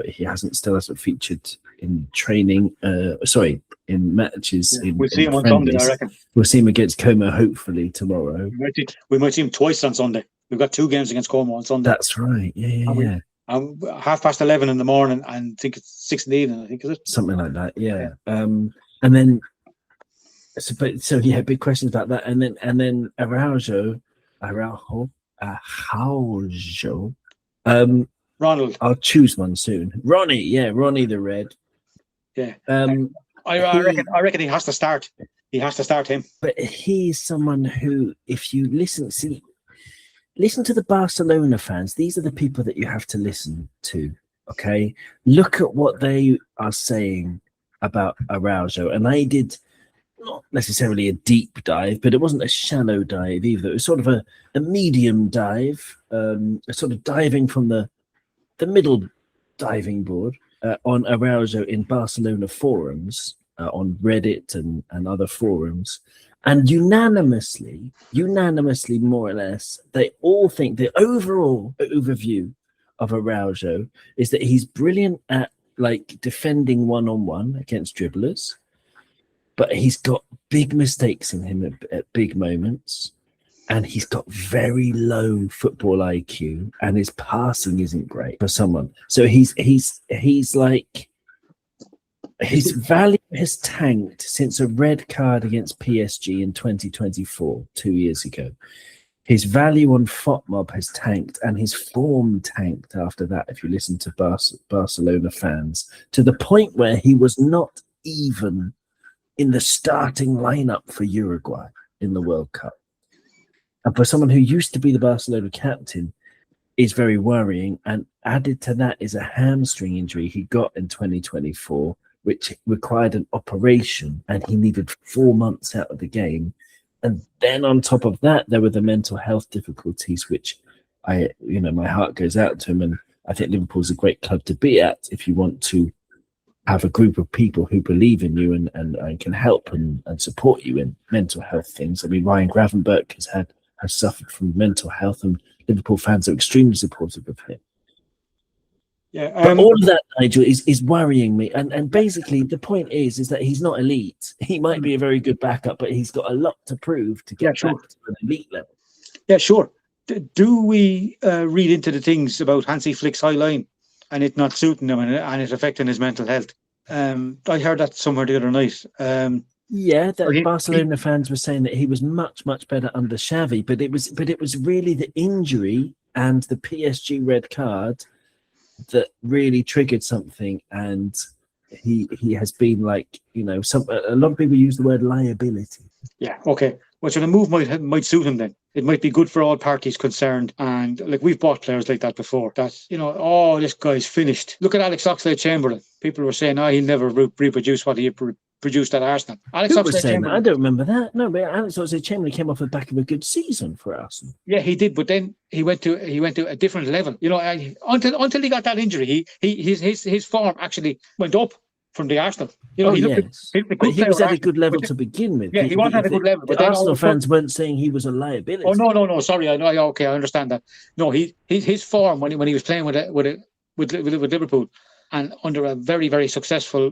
He still hasn't featured in training. In matches. We'll see him on Sunday, I reckon. We'll see him against Como hopefully tomorrow. We might see him twice on Sunday. We've got 2 games against Como on Sunday. That's right. Yeah. 11:30 in the morning, and I think it's 6 in the evening. I think is it something like that. Yeah. And then. So big questions about that, and then Araujo. Ronald. I'll choose one soon. Ronnie the Red. Yeah. I reckon he has to start. He has to start him. But he's someone who, if you listen to the Barcelona fans, these are the people that you have to listen to. Okay, look at what they are saying about Araujo, and I did. Not necessarily a deep dive, but it wasn't a shallow dive either. It was sort of a medium dive, sort of diving from the middle diving board on Araujo in Barcelona forums, on Reddit and other forums. And unanimously, more or less, they all think the overall overview of Araujo is that he's brilliant at defending one-on-one against dribblers. But he's got big mistakes in him at big moments, and he's got very low football IQ, and his passing isn't great for someone. So he's like his value has tanked since a red card against PSG in 2024, 2 years ago. His value on FOTMob has tanked, and his form tanked after that. If you listen to Barcelona fans, to the point where he was not even in the starting lineup for Uruguay in the World Cup. And for someone who used to be the Barcelona captain, is very worrying. And added to that is a hamstring injury he got in 2024, which required an operation, and he needed 4 months out of the game. And then on top of that, there were the mental health difficulties, which my heart goes out to him. And I think Liverpool's a great club to be at if you want to have a group of people who believe in you and can help and support you in mental health things. I mean, Ryan Gravenberch has suffered from mental health, and Liverpool fans are extremely supportive of him. Yeah, but all of that, Nigel, is worrying me. And basically, the point is that he's not elite. He might be a very good backup, but he's got a lot to prove to get back to an elite level. Yeah, sure. Do we read into the things about Hansi Flick's high line and it not suiting him and it affecting his mental health? I heard that somewhere the other night. Barcelona fans were saying that he was much, much better under Xavi, but it was really the injury and the PSG red card that really triggered something, and he has been a lot of people use the word liability. Yeah, okay. Well, so the move might suit him then. It might be good for all parties concerned. And we've bought players like that before. That's, this guy's finished. Look at Alex Oxlade-Chamberlain. People were saying, he'll never reproduce what he produced at Arsenal. Alex Oxlade-Chamberlain. I don't remember that. No, but Alex Oxlade-Chamberlain came off the back of a good season for Arsenal. Yeah, he did. But then he went to a different level. Until he got that injury, his form actually went up from the Arsenal. He was at a good level to begin with. Yeah, he was at a good level. But Arsenal fans weren't saying he was a liability. Oh no! Sorry, I know. Okay, I understand that. No, his form when he was playing with Liverpool and under a very, very successful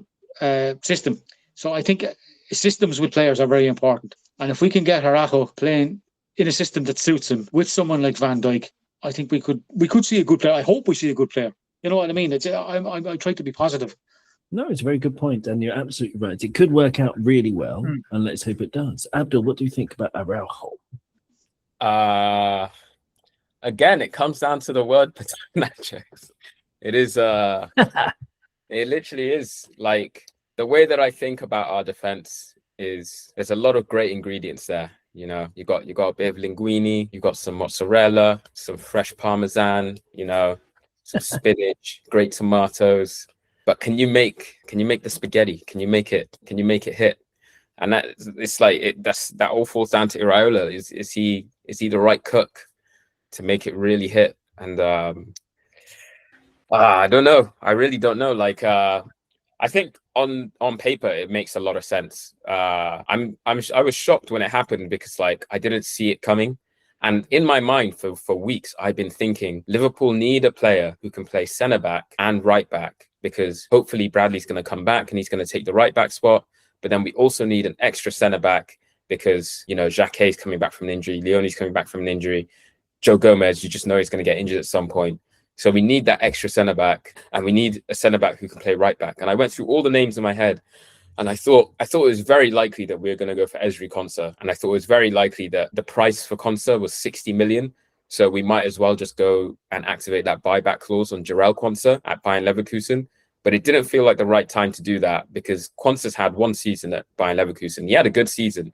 system. So I think systems with players are very important. And if we can get Araujo playing in a system that suits him with someone like Van Dijk, I think we could see a good player. I hope we see a good player. You know what I mean? I try to be positive. No, it's a very good point, and you're absolutely right. It could work out really well, and let's hope it does. Abdul, what do you think about Araujo? Again, it comes down to the word nachos. It is It literally is. Like, the way that I think about our defense is there's a lot of great ingredients there. You know, you got a bit of linguine, you got some mozzarella, some fresh parmesan, you know, some spinach, great tomatoes. But can you make the spaghetti? Can you make it hit? And that it's like that all falls down to Iraola. Is he the right cook to make it really hit? And I don't know. I really don't know. Like, I think on paper it makes a lot of sense. I was shocked when it happened because like I didn't see it coming, and in my mind for weeks I've been thinking Liverpool need a player who can play centre back and right back, because hopefully Bradley's going to come back and he's going to take the right back spot. But then we also need an extra centre back because, you know, Jacquet's coming back from an injury, Leone's coming back from an injury, Joe Gomez, you just know he's going to get injured at some point. So we need that extra centre back, and we need a centre back who can play right back. And I went through all the names in my head, and I thought it was very likely that we were going to go for Ezri Konsa, and I thought it was very likely that the price for Konsa was 60 million. So we might as well just go and activate that buyback clause on Jarell Konsa at Bayern Leverkusen. But it didn't feel like the right time to do that because Konsa's had one season at Bayern Leverkusen. He had a good season,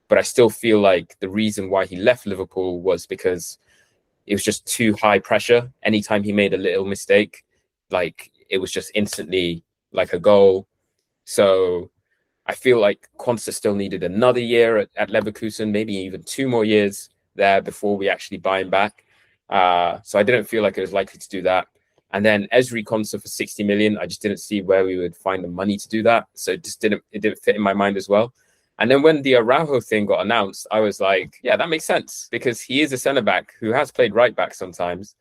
but I still feel like the reason why he left Liverpool was because it was just too high pressure. Anytime he made a little mistake, like it was just instantly like a goal. So I feel like Konsa still needed another year at Leverkusen, maybe even 2 more years there before we actually buy him back. So I didn't feel like it was likely to do that. And then Ezri Konsa for 60 million, I just didn't see where we would find the money to do that. So it didn't fit in my mind as well. And then when the Araujo thing got announced, I was like, yeah, that makes sense because he is a centre back who has played right back sometimes.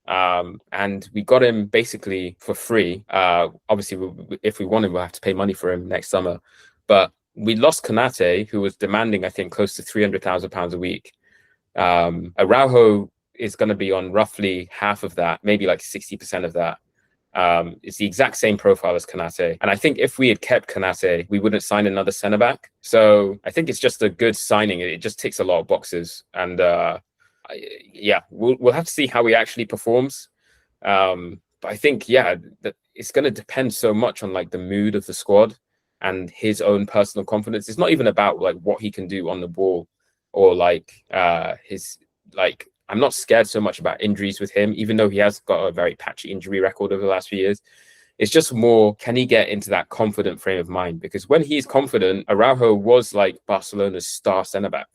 And we got him basically for free. Obviously, if we want him, we'll have to pay money for him next summer. But we lost Konate, who was demanding, I think, close to £300,000 a week. Araujo is going to be on roughly half of that, maybe like 60% of that. It's the exact same profile as Konate. And I think if we had kept Konate, we wouldn't sign another centre back. So I think it's just a good signing. It just ticks a lot of boxes. And yeah, we'll have to see how he actually performs. But I think, yeah, that it's going to depend so much on like the mood of the squad and his own personal confidence. It's not even about like what he can do on the ball or like his like. I'm not scared so much about injuries with him, even though he has got a very patchy injury record over the last few years. It's just more, can he get into that confident frame of mind? Because when he's confident, Araujo was like Barcelona's star centre-back.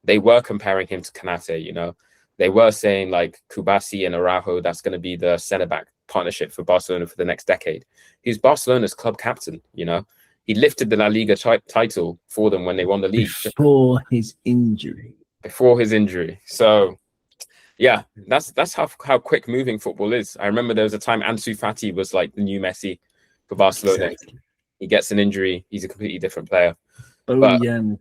They were comparing him to Konate, you know. They were saying like Kubasi and Araujo, that's going to be the centre-back partnership for Barcelona for the next decade. He's Barcelona's club captain, you know. He lifted the La Liga title for them when they won the league. Before his injury. So yeah, that's how quick moving football is. I remember there was a time Ansu Fati was like the new Messi for Barcelona. Exactly. He gets an injury, he's a completely different player. Bojan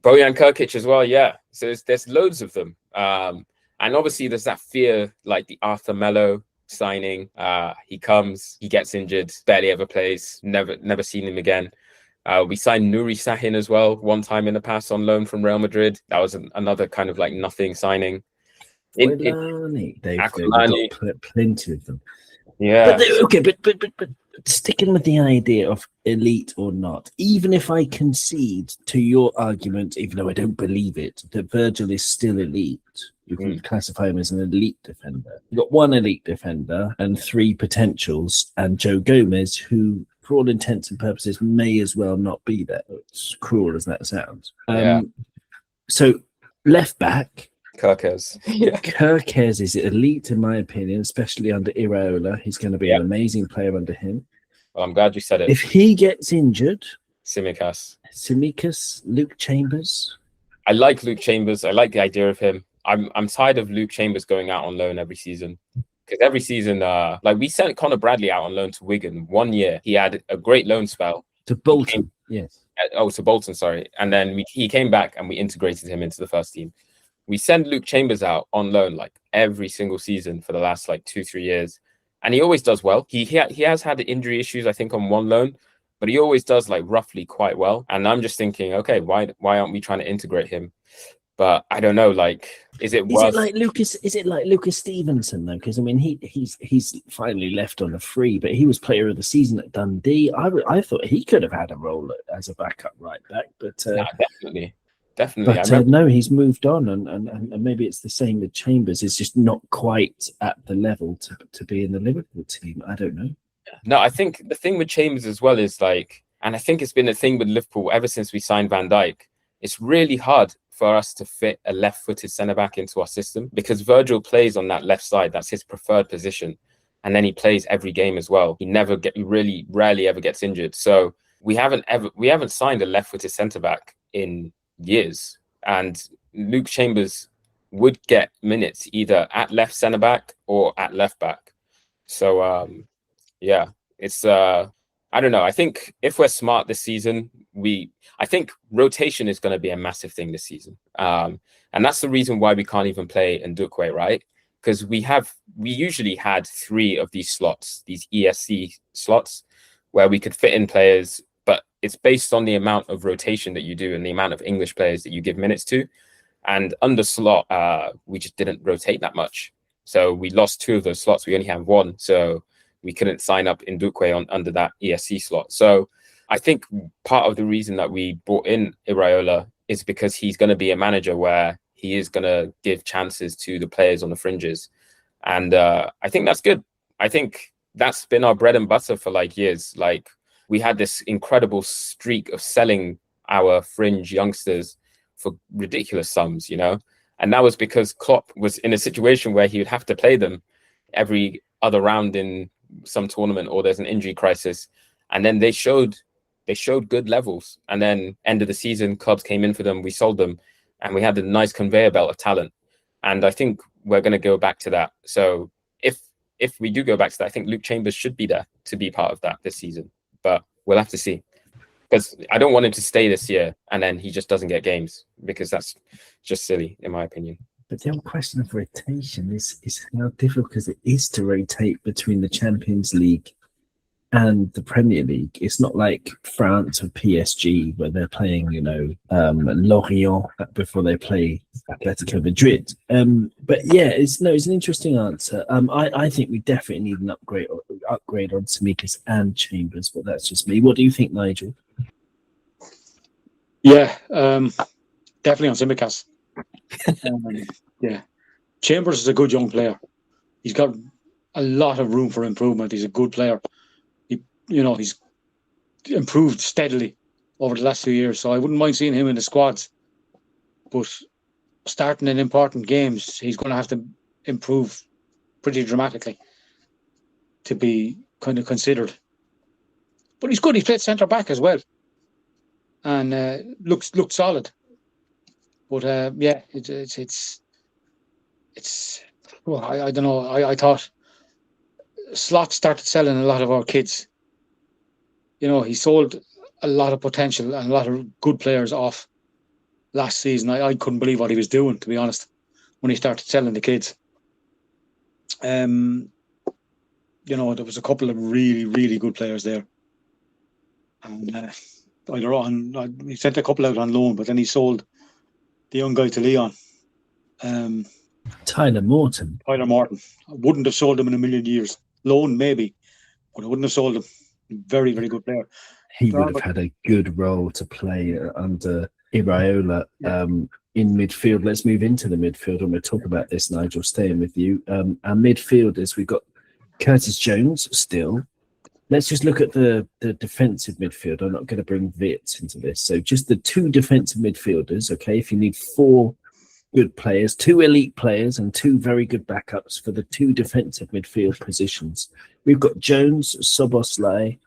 Kirkic as well, yeah. So there's loads of them. And obviously there's that fear, like the Arthur Melo signing. He comes, he gets injured, barely ever plays, never seen him again. We signed Nuri Sahin as well one time in the past on loan from Real Madrid. That was another kind of like nothing signing. They've got plenty of them. Yeah. But sticking with the idea of elite or not, even if I concede to your argument, even though I don't believe it, that Virgil is still elite, you can classify him as an elite defender. You've got 1 elite defender and 3 potentials, and Joe Gomez, who for all intents and purposes may as well not be there. It's cruel as that sounds. So left back, Kerkez. Kerkez is elite in my opinion, especially under Iraola. He's going to be an amazing player under him. Well, I'm glad you said it. If he gets injured, Tsimikas, Luke Chambers. I like Luke Chambers. I like the idea of him. I'm tired of Luke Chambers going out on loan every season. Because every season, like we sent Conor Bradley out on loan to Wigan 1 year. He had a great loan spell. To Bolton, yes. To Bolton, sorry. And then he came back and we integrated him into the first team. We send Luke Chambers out on loan like every single season for the last like 2-3 years. And he always does well. He has had injury issues, I think, on one loan, but he always does like roughly quite well. And I'm just thinking, okay, why aren't we trying to integrate him? But I don't know, like, is it worth... Is it like Lucas Stevenson though? Because I mean, he's finally left on a free, but he was player of the season at Dundee. I thought he could have had a role as a backup right back, but Yeah, definitely. But no, he's moved on, and maybe it's the same with Chambers. It's just not quite at the level to be in the Liverpool team. I don't know. No, I think the thing with Chambers as well is like, and I think it's been a thing with Liverpool ever since we signed Van Dijk. It's really hard for us to fit a left-footed centre-back into our system because Virgil plays on that left side. That's his preferred position. And then he plays every game as well. He really rarely ever gets injured. So we haven't signed a left-footed centre-back in years. And Luke Chambers would get minutes either at left centre-back or at left-back. So, yeah, it's... I don't know. I think if we're smart this season, I think rotation is going to be a massive thing this season. And that's the reason why we can't even play Ndukwe, right? Because we usually had 3 of these slots, these ESC slots, where we could fit in players, but it's based on the amount of rotation that you do and the amount of English players that you give minutes to. And under slot, we just didn't rotate that much. So we lost 2 of those slots. We only have 1. So we couldn't sign up Ndukwe under that ESC slot. So I think part of the reason that we brought in Iraola is because he's going to be a manager where he is going to give chances to the players on the fringes. And I think that's good. I think that's been our bread and butter for like years. Like we had this incredible streak of selling our fringe youngsters for ridiculous sums, you know? And that was because Klopp was in a situation where he would have to play them every other round in some tournament or there's an injury crisis, and then they showed good levels, and then end of the season clubs came in for them, we sold them, and we had a nice conveyor belt of talent. And I think we're going to go back to that. So if we do go back to that, I think Luke Chambers should be there to be part of that this season, but we'll have to see, because I don't want him to stay this year and then he just doesn't get games, because that's just silly in my opinion. But the whole question of rotation is how difficult it is to rotate between the Champions League and the Premier League. It's not like France or PSG where they're playing, Lorient before they play Atletico Madrid. But yeah, it's an interesting answer. I think we definitely need an upgrade on Tsimikas and Chambers, but that's just me. What do you think, Nigel? Yeah, definitely on Tsimikas. Yeah, Chambers is a good young player. He's got a lot of room for improvement. He's a good player. He's improved steadily over the last few years, so I wouldn't mind seeing him in the squads. But starting in important games, he's going to have to improve pretty dramatically to be kind of considered. But he's good. He played centre back as well, and looked solid. But yeah, it's well, I don't know. I thought Slot started selling a lot of our kids. He sold a lot of potential and a lot of good players off last season. I couldn't believe what he was doing, to be honest, when he started selling the kids. There was a couple of really, really good players there. And he sent a couple out on loan, but then he sold the young guy to Leon. Tyler Morton. I wouldn't have sold him in a million years. Loan, maybe, but I wouldn't have sold him. Very, very good player. He would have had a good role to play under Iraola in midfield. Let's move into the midfield, and we'll talk about this, Nigel, staying with you. Our midfielders, we've got Curtis Jones still. Let's just look at the defensive midfield. I'm not going to bring Wits into this. So just the 2 defensive midfielders, okay? If you need 4 good players, 2 elite players and 2 very good backups for the 2 defensive midfield positions. We've got Jones, Soboslai,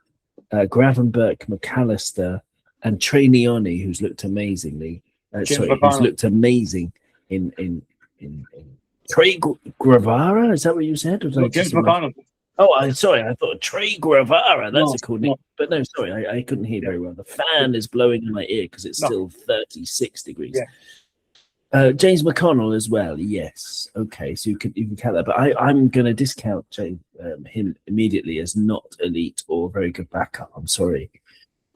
Gravenberch, McAllister, and Trey Neoni, who's looked amazingly. Who's looked amazing in Trey Guevara? Is that what you said? James McConnell. Oh, I thought Trey Guevara. That's a cool name. No. But no, sorry, I couldn't hear very well. The fan is blowing in my ear because it's still 36 degrees. Yeah. James McConnell as well, yes. Okay, so you can count that. But I'm going to discount him immediately as not elite or very good backup. I'm sorry.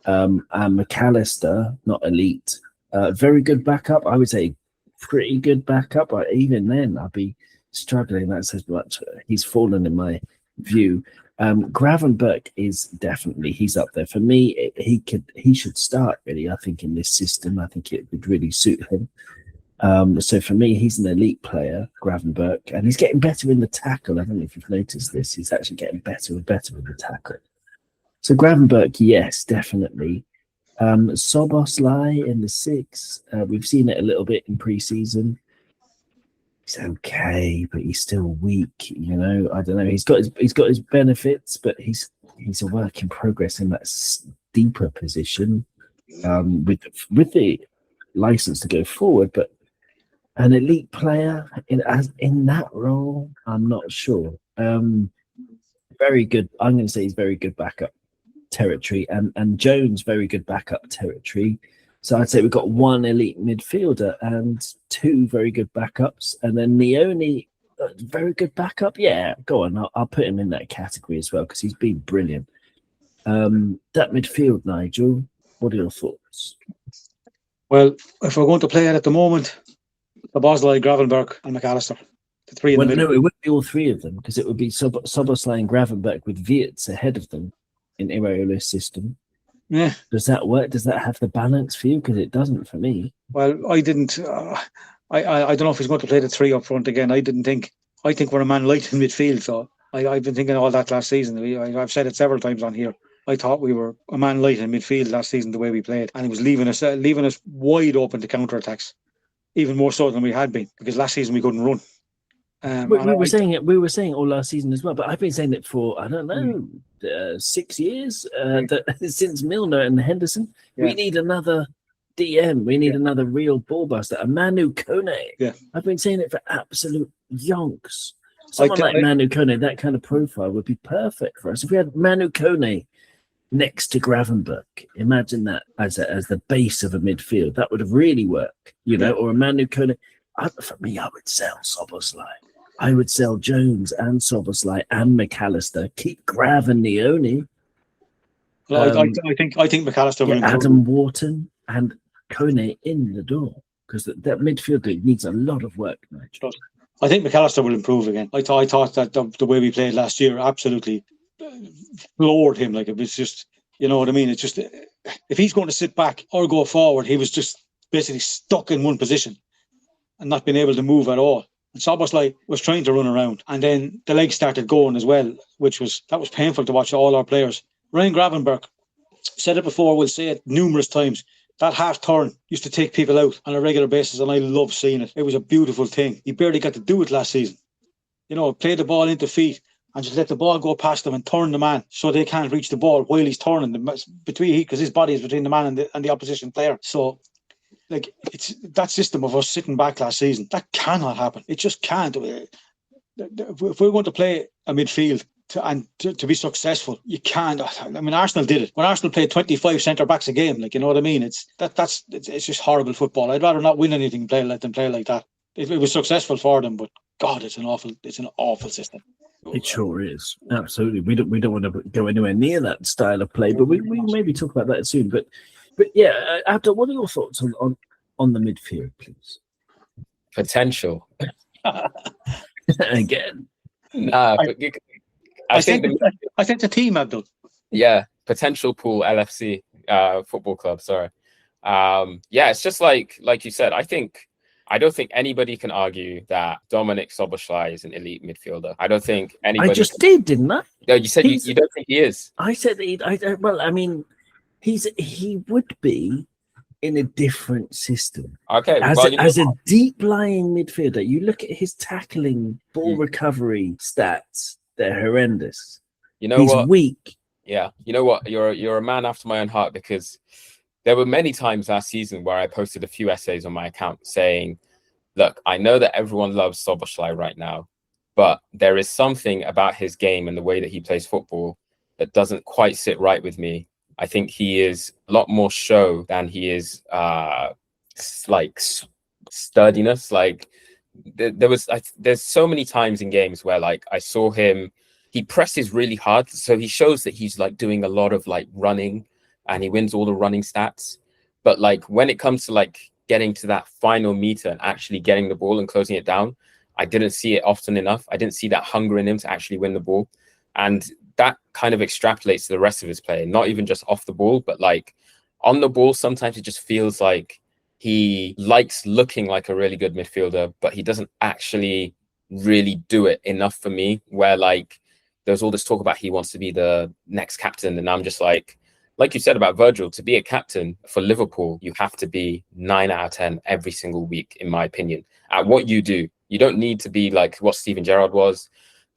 And McAllister, not elite. Very good backup. I would say pretty good backup. But even then, I'd be struggling. That's as much. He's fallen in my view. Gravenberch is definitely, he's up there for me. He should start really. I think in this system, I think it would really suit him. So for me, he's an elite player, Gravenberch, and he's getting better in the tackle. I don't know if you've noticed this. He's actually getting better and better with the tackle. So Gravenberch, yes, definitely. Soboslai in the 6. We've seen it a little bit in pre-season. He's okay, but he's still weak. You know, I don't know. He's got his benefits, but he's a work in progress in that deeper position with the license to go forward. But an elite player in that role, I'm not sure. Very good. I'm going to say he's very good backup territory, and Jones very good backup territory. So I'd say we've got one elite midfielder and 2 very good backups, and then Leone, very good backup. Yeah, go on. I'll put him in that category as well because he's been brilliant. That midfield, Nigel. What are your thoughts? Well, if we're going to play it at the moment, Soboslai, Gravenberch, and McAllister, the 3 in the middle. No, it wouldn't be all 3 of them because it would be Soboslai and Gravenberch with Wirtz ahead of them in Iraola's system. Yeah. Does that work? Does that have the balance for you? Because it doesn't for me. Well, I didn't. I don't know if he's going to play the 3 up front again. I think we're a man light in midfield. So I've been thinking all that last season. I've said it several times on here. I thought we were a man light in midfield last season the way we played, and it was leaving us wide open to counter attacks, even more so than we had been because last season we couldn't run. We were saying it all last season as well, but I've been saying it for, I don't know, 6 years, that since Milner and Henderson. Yeah. We need another DM. We need another real ball buster, a Manu Kone. Yeah. I've been saying it for absolute yonks. Someone like Manu Kone, that kind of profile would be perfect for us. If we had Manu Kone next to Gravenberch, imagine that as the base of a midfield. That would really work, you know, or a Manu Kone. For me, I would sell Soboslai. I would sell Jones and Soboslai and McAllister. Keep Grav and Leone. Well, I think McAllister will Adam Wharton and Kone in the door because that midfield needs a lot of work. Nigel. I think McAllister will improve again. I thought that the way we played last year absolutely floored him. Like it was just, you know what I mean. It's just if he's going to sit back or go forward, he was just basically stuck in one position and not being able to move at all. And Soboslai was trying to run around, and then the legs started going as well, that was painful to watch all our players. Ryan Gravenberch, said it before, we'll say it numerous times. That half turn used to take people out on a regular basis, and I love seeing it. It was a beautiful thing. He barely got to do it last season. You know, play the ball into feet and just let the ball go past them and turn the man so they can't reach the ball while he's turning them because his body is between the man and the opposition player. So. Like it's that system of us sitting back last season, that cannot happen. It just can't. If we're going to play a midfield to be successful, you can't. I mean, Arsenal did it when Arsenal played 25 centre backs a game. Like, you know what I mean? It's just horrible football. I'd rather not win anything than play like that. It was successful for them, but God, it's an awful system. It sure is. Absolutely. We don't want to go anywhere near that style of play, but we maybe talk about that soon. But yeah, Abdul, what are your thoughts on the midfield, please? Potential. Again. Nah, I think the team, Abdul. Yeah, potential pool LFC football club. Sorry. Yeah, it's just like you said. I don't think anybody can argue that Dominic Szoboszlai is an elite midfielder. I don't think anybody. I just did, didn't I? No, you said you don't think he is. I said well, I mean. He would be in a different system. Okay, as a deep lying midfielder, you look at his tackling, ball recovery stats; they're horrendous. You know he's what? Weak. Yeah, you know what? You're a man after my own heart because there were many times last season where I posted a few essays on my account saying, "Look, I know that everyone loves Szoboszlai right now, but there is something about his game and the way that he plays football that doesn't quite sit right with me." I think he is a lot more show than he is like sturdiness. Like there's so many times in games where like I saw him, he presses really hard. So he shows that he's like doing a lot of like running and he wins all the running stats. But like when it comes to like getting to that final meter and actually getting the ball and closing it down. I didn't see it often enough. I didn't see that hunger in him to actually win the ball. And that kind of extrapolates to the rest of his play, not even just off the ball, but like on the ball. Sometimes it just feels like he likes looking like a really good midfielder, but he doesn't actually really do it enough for me, where like there's all this talk about he wants to be the next captain. And I'm just like you said about Virgil, to be a captain for Liverpool, you have to be 9 out of 10 every single week, in my opinion, at what you do. You don't need to be like what Steven Gerrard was.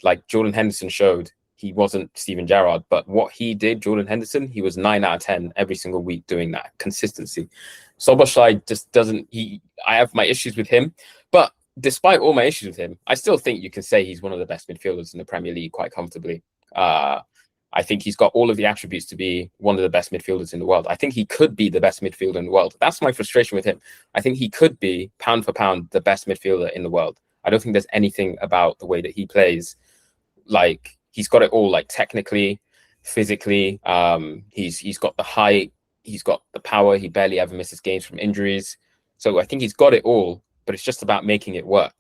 Like Jordan Henderson showed, he wasn't Steven Gerrard, but what he did, Jordan Henderson, he was 9 out of 10 every single week doing that consistency. Szoboszlai just doesn't, I have my issues with him, but despite all my issues with him, I still think you can say he's one of the best midfielders in the Premier League quite comfortably. I think he's got all of the attributes to be one of the best midfielders in the world. I think he could be the best midfielder in the world. That's my frustration with him. I think he could be, pound for pound, the best midfielder in the world. I don't think there's anything about the way that he plays. Like, he's got it all, like technically, physically. He's got the height. He's got the power. He barely ever misses games from injuries. So I think he's got it all, but it's just about making it work.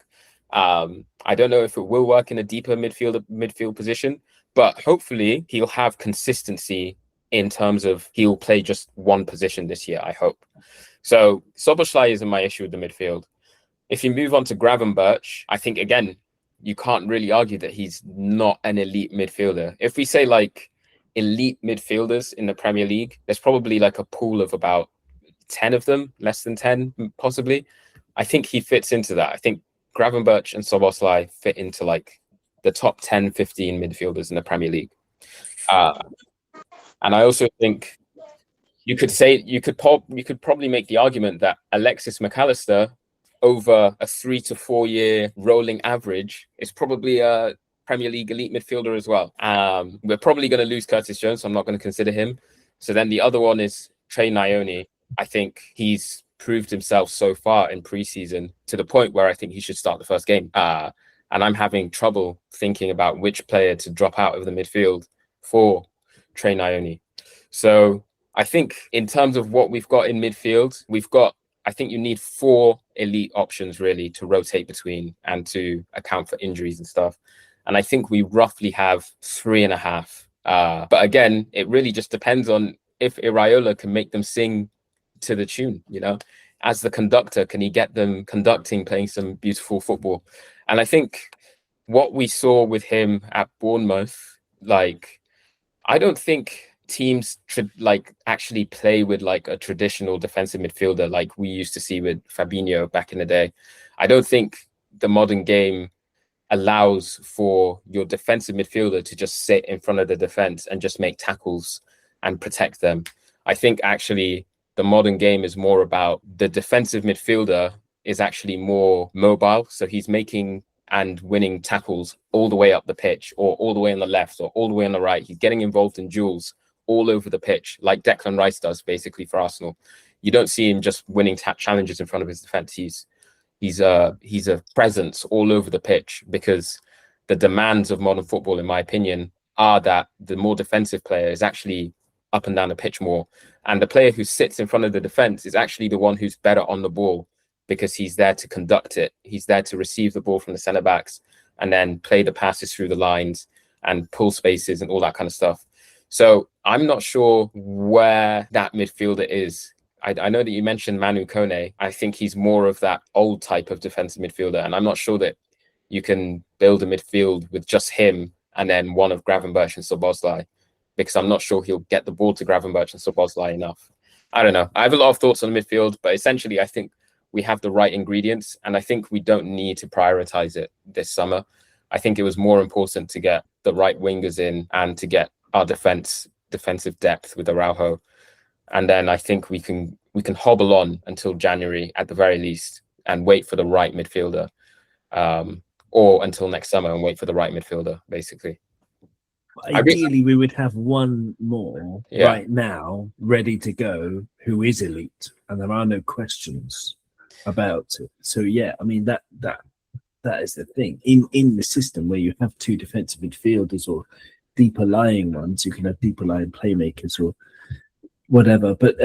I don't know if it will work in a deeper midfield position, but hopefully he'll have consistency in terms of he'll play just one position this year, I hope. So Szoboszlai isn't my issue with the midfield. If you move on to Gravenberch, I think, again, you can't really argue that he's not an elite midfielder. If we say like elite midfielders in the Premier League, there's probably like a pool of about 10 of them, less than 10 possibly. I think he fits into that. I think Gravenberch and Szoboszlai fit into like the top 10, 15 midfielders in the Premier League. And I also think you could probably make the argument that Alexis McAllister, over a 3 to 4 year rolling average, is probably a Premier League elite midfielder as well. We're probably going to lose Curtis Jones, so I'm not going to consider him. So then the other one is Trey Nyoni. I think he's proved himself so far in preseason to the point where I think he should start the first game. And I'm having trouble thinking about which player to drop out of the midfield for Trey Nyoni. So I think in terms of what we've got in midfield, I think you need 4 elite options really to rotate between and to account for injuries and stuff. And I think we roughly have 3.5. But again, it really just depends on if Iraola can make them sing to the tune, you know, as the conductor, can he get them conducting, playing some beautiful football? And I think what we saw with him at Bournemouth, like, I don't think teams actually play with like a traditional defensive midfielder like we used to see with Fabinho back in the day. I don't think the modern game allows for your defensive midfielder to just sit in front of the defense and just make tackles and protect them. I think actually the modern game is more about the defensive midfielder is actually more mobile. So he's making and winning tackles all the way up the pitch, or all the way on the left, or all the way on the right. He's getting involved in duels all over the pitch, like Declan Rice does basically for Arsenal. You don't see him just winning challenges in front of his defense. He's a presence all over the pitch, because the demands of modern football, in my opinion, are that the more defensive player is actually up and down the pitch more. And the player who sits in front of the defense is actually the one who's better on the ball, because he's there to conduct it. He's there to receive the ball from the centre backs and then play the passes through the lines and pull spaces and all that kind of stuff. So I'm not sure where that midfielder is. I know that you mentioned Manu Kone. I think he's more of that old type of defensive midfielder. And I'm not sure that you can build a midfield with just him and then one of Gravenberch and Szoboszlai, because I'm not sure he'll get the ball to Gravenberch and Szoboszlai enough. I don't know. I have a lot of thoughts on the midfield, but essentially I think we have the right ingredients, and I think we don't need to prioritize it this summer. I think it was more important to get the right wingers in and to get our defensive depth with Araujo. And then I think we can hobble on until January at the very least and wait for the right midfielder, or until next summer and wait for the right midfielder, basically. Ideally, we would have one more right now ready to go who is elite, and there are no questions about it. So yeah, I mean that is the thing in the system where you have 2 defensive midfielders or deeper lying ones. You can have deeper lying playmakers, or whatever. But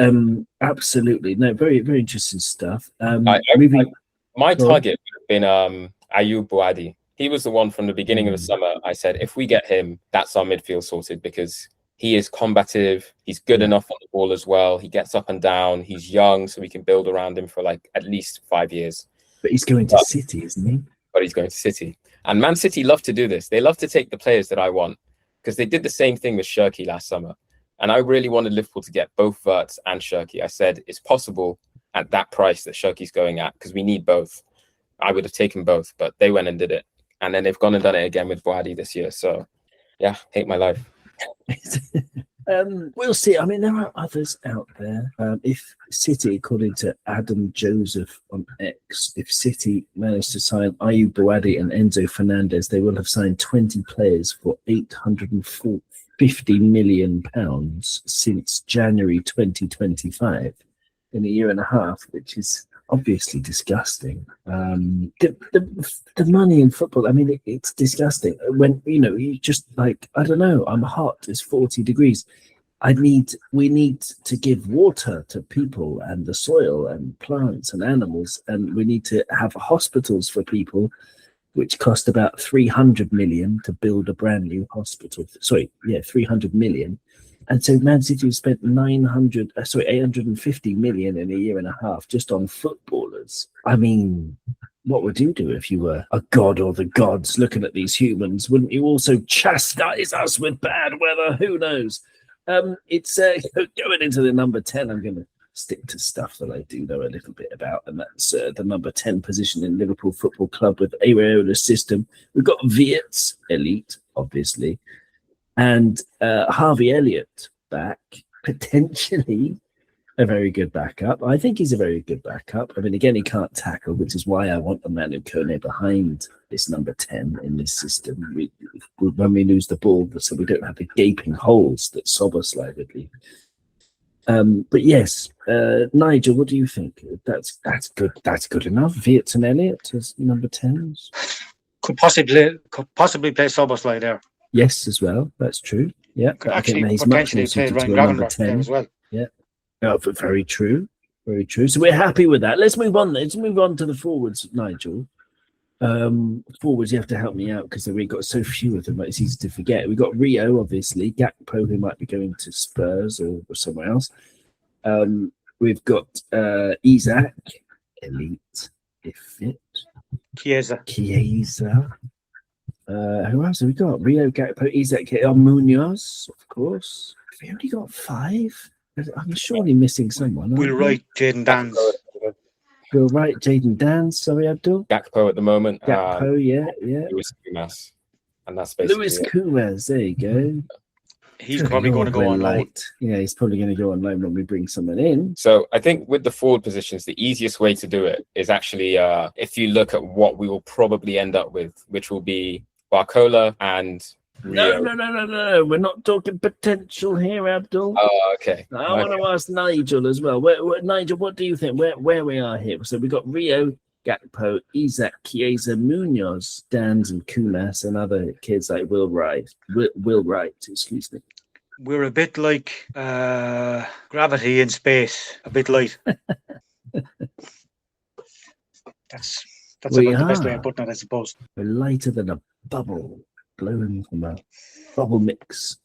absolutely, no, very very interesting stuff. My target would have been Ayub Boadi. He was the one from the beginning of the summer. I said, if we get him, that's our midfield sorted, because he is combative. He's good enough on the ball as well. He gets up and down. He's young, so we can build around him for like at least 5 years. But he's going to City, isn't he? But he's going to City. And Man City love to do this. They love to take the players that I want, because they did the same thing with Shirky last summer. And I really wanted Liverpool to get both Wirtz and Shirky. I said, it's possible at that price that Shirky's going at, because we need both. I would have taken both, but they went and did it. And then they've gone and done it again with Boadi this year. So, yeah, hate my life. We'll see. I mean, there are others out there. If City, according to Adam Joseph on X, if City manage to sign Ayub Boadi and Enzo Fernandez, they will have signed 20 players for £850 million since January 2025 in a year and a half, which is obviously disgusting. The money in football, I mean, it's disgusting. When, you just like, I don't know, I'm hot, it's 40 degrees. We need to give water to people and the soil and plants and animals, and we need to have hospitals for people, which cost about 300 million to build a brand new hospital. 300 million. And so Man City spent 850 million in a year and a half just on footballers. I mean, what would you do if you were a god or the gods looking at these humans? Wouldn't you also chastise us with bad weather? Who knows? It's going into the number 10. I'm going to stick to stuff that I do know a little bit about, and that's the number 10 position in Liverpool Football Club with Araujo's system. We've got Wirtz, elite, obviously, and Harvey Elliott back, potentially a very good backup. I think he's a very good backup. I mean, again, he can't tackle, which is why I want a Manu Kone behind this number 10 in this system. When we lose the ball, so we don't have the gaping holes that Szoboszlai would leave. But yes, Nigel, what do you think? That's good. That's good enough. Wirtz and Elliott as number 10s. Could possibly play Szoboszlai there. Yes, as well. That's true. Yeah, could actually potentially play Ryan Gravenberch there as well. Yeah, but very true. Very true. So we're happy with that. Let's move on. Let's move on to the forwards, Nigel. Forwards, you have to help me out because we've got so few of them. It's easy to forget. We've got Rio, obviously. Gakpo, who might be going to Spurs or somewhere else. We've got Isak, elite, if fit. Chiesa. Who else have we got? Rio, Gakpo, Isak, Munoz, of course. Have we only got 5? I'm surely missing someone. We'll write Jayden Dans. We'll write Jayden Dans. Sorry, Abdul. Gakpo at the moment. Yeah. Luis Kumas. And that's basically Luis Kumas, there you go. He's probably going to go on loan. Yeah, he's probably going to go on loan when we bring someone in. So I think with the forward positions, the easiest way to do it is actually if you look at what we will probably end up with, which will be Barcola and Rio. No. We're not talking potential here, Abdul. Oh, okay. I want to ask Nigel as well. Nigel, what do you think? Where we are here? So we've got Rio, Gakpo, Isak, Chiesa, Munoz, Dans, and Kumas, and other kids like Will Wright. Excuse me. We're a bit like gravity in space, a bit light. That's about the best way of putting it, I suppose. We're lighter than a bubble blowing from a bubble mix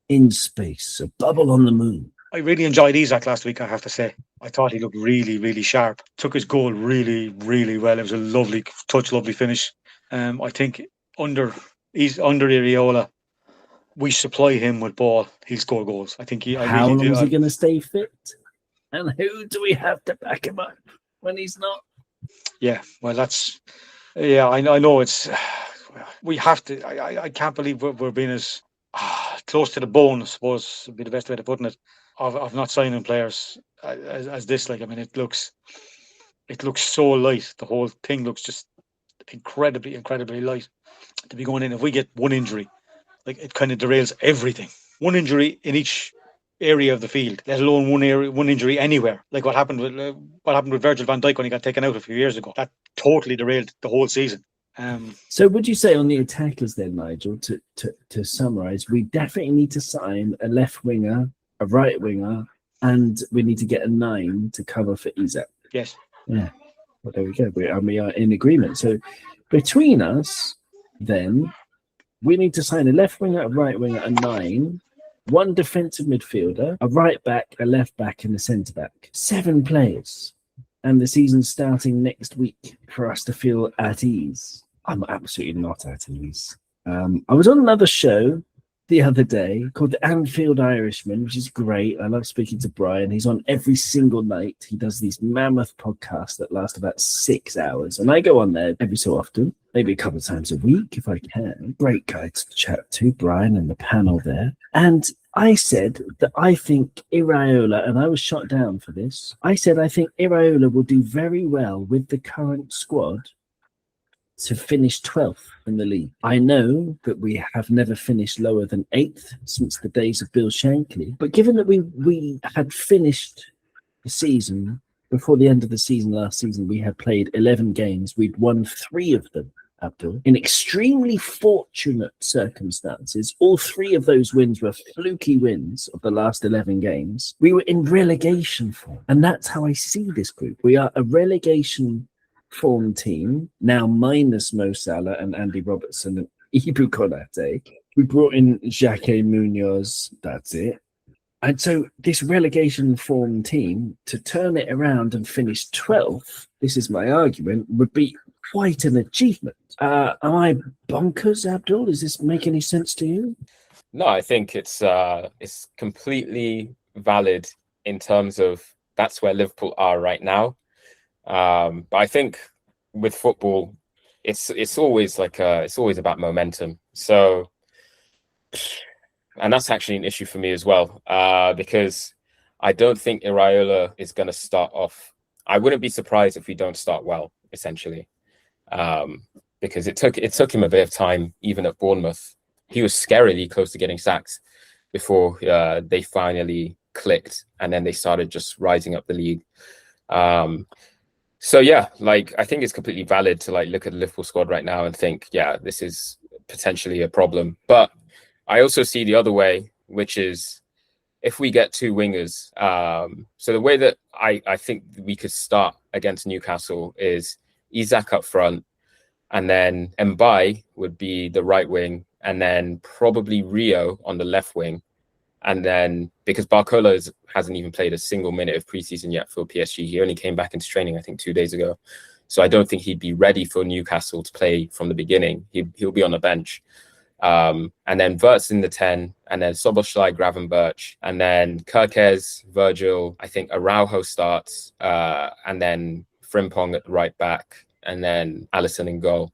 in space, a bubble on the moon. I really enjoyed Isak last week, I have to say. I thought he looked really, really sharp. Took his goal really, really well. It was a lovely touch, lovely finish. I think under Iriola, we supply him with ball, he'll score goals. I think How long is he going to stay fit? And who do we have to back him up when he's not? Yeah, well, I know it's... We have to... I can't believe we're being as close to the bone, I suppose, would be the best way to put it, of not signing players as this. Like, I mean, it looks so light. The whole thing looks just incredibly, incredibly light to be going in. If we get one injury, like, it kind of derails everything. One injury in each area of the field, let alone one injury anywhere. Like what happened with Virgil van Dijk when he got taken out a few years ago. That totally derailed the whole season. So would you say on the attackers then, Nigel, to summarise, we definitely need to sign a left winger a right winger, and we need to get a 9 to cover for Isak. Yes. Yeah. Well, there we go. We are in agreement. So between us, then, we need to sign a left winger, a right winger, a 9, one defensive midfielder, a right back, a left back, and a centre back. 7 players. And the season's starting next week for us to feel at ease. I'm absolutely not at ease. I was on another show the other day called the Anfield Irishman, which is great. I love speaking to Brian. He's on every single night. He does these mammoth podcasts that last about 6 hours. And I go on there every so often, maybe a couple of times a week if I can. Great guy to chat to, Brian and the panel there. And I said that I think Iraola, and I was shot down for this, I said I think Iraola will do very well with the current squad to finish 12th in the league. I know that we have never finished lower than 8th since the days of Bill Shankly, but given that we had finished the season, before the end of the season last season, we had played 11 games, we'd won 3 of them, Abdul, in extremely fortunate circumstances. All 3 of those wins were fluky wins of the last 11 games. We were in relegation form, and that's how I see this group. We are a relegation form team, now minus Mo Salah and Andy Robertson and Ibu Konate. We brought in Jacques Munoz, that's it. And so this relegation form team, to turn it around and finish 12th, this is my argument, would be quite an achievement. Am I bonkers, Abdul? Does this make any sense to you? No, I think it's completely valid in terms of that's where Liverpool are right now. But I think with football, it's always it's always about momentum. So, and that's actually an issue for me as well, because I don't think Iraola is going to start off. I wouldn't be surprised if we don't start well, essentially, because it took him a bit of time, even at Bournemouth. He was scarily close to getting sacked before they finally clicked, and then they started just rising up the league. So yeah, I think it's completely valid to look at the Liverpool squad right now and think, yeah, this is potentially a problem. But I also see the other way, which is if we get 2 wingers. So the way that I think we could start against Newcastle is Isak up front, and then Mbai would be the right wing, and then probably Rio on the left wing. And then, because Barcola hasn't even played a single minute of preseason yet for PSG, he only came back into training, I think, 2 days ago. So I don't think he'd be ready for Newcastle to play from the beginning. He'll be on the bench. And then Wirtz in the 10, and then Szoboszlai, Gravenberch, and then Kerkez, Virgil, I think Araujo starts, and then Frimpong at the right back, and then Alisson in goal.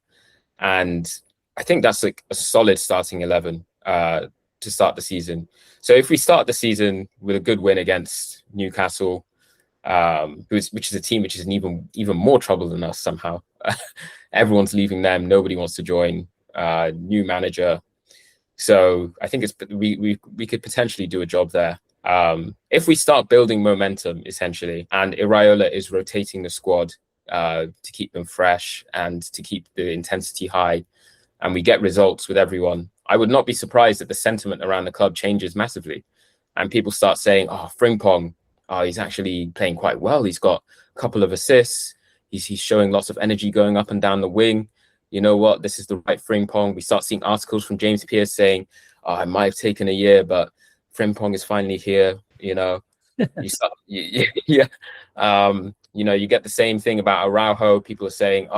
And I think that's a solid starting 11 to start the season. So if we start the season with a good win against Newcastle, which is a team which is in even more trouble than us somehow. Everyone's leaving them. Nobody wants to join. New manager. So I think we could potentially do a job there. If we start building momentum, essentially, and Iraola is rotating the squad to keep them fresh and to keep the intensity high, and we get results with everyone, I would not be surprised that the sentiment around the club changes massively. And people start saying, oh, Frimpong, he's actually playing quite well. He's got a couple of assists. He's showing lots of energy going up and down the wing. You know what? This is the right Frimpong. We start seeing articles from James Pearce saying, it might have taken a year, but Frimpong is finally here. You know, you get the same thing about Araujo. People are saying,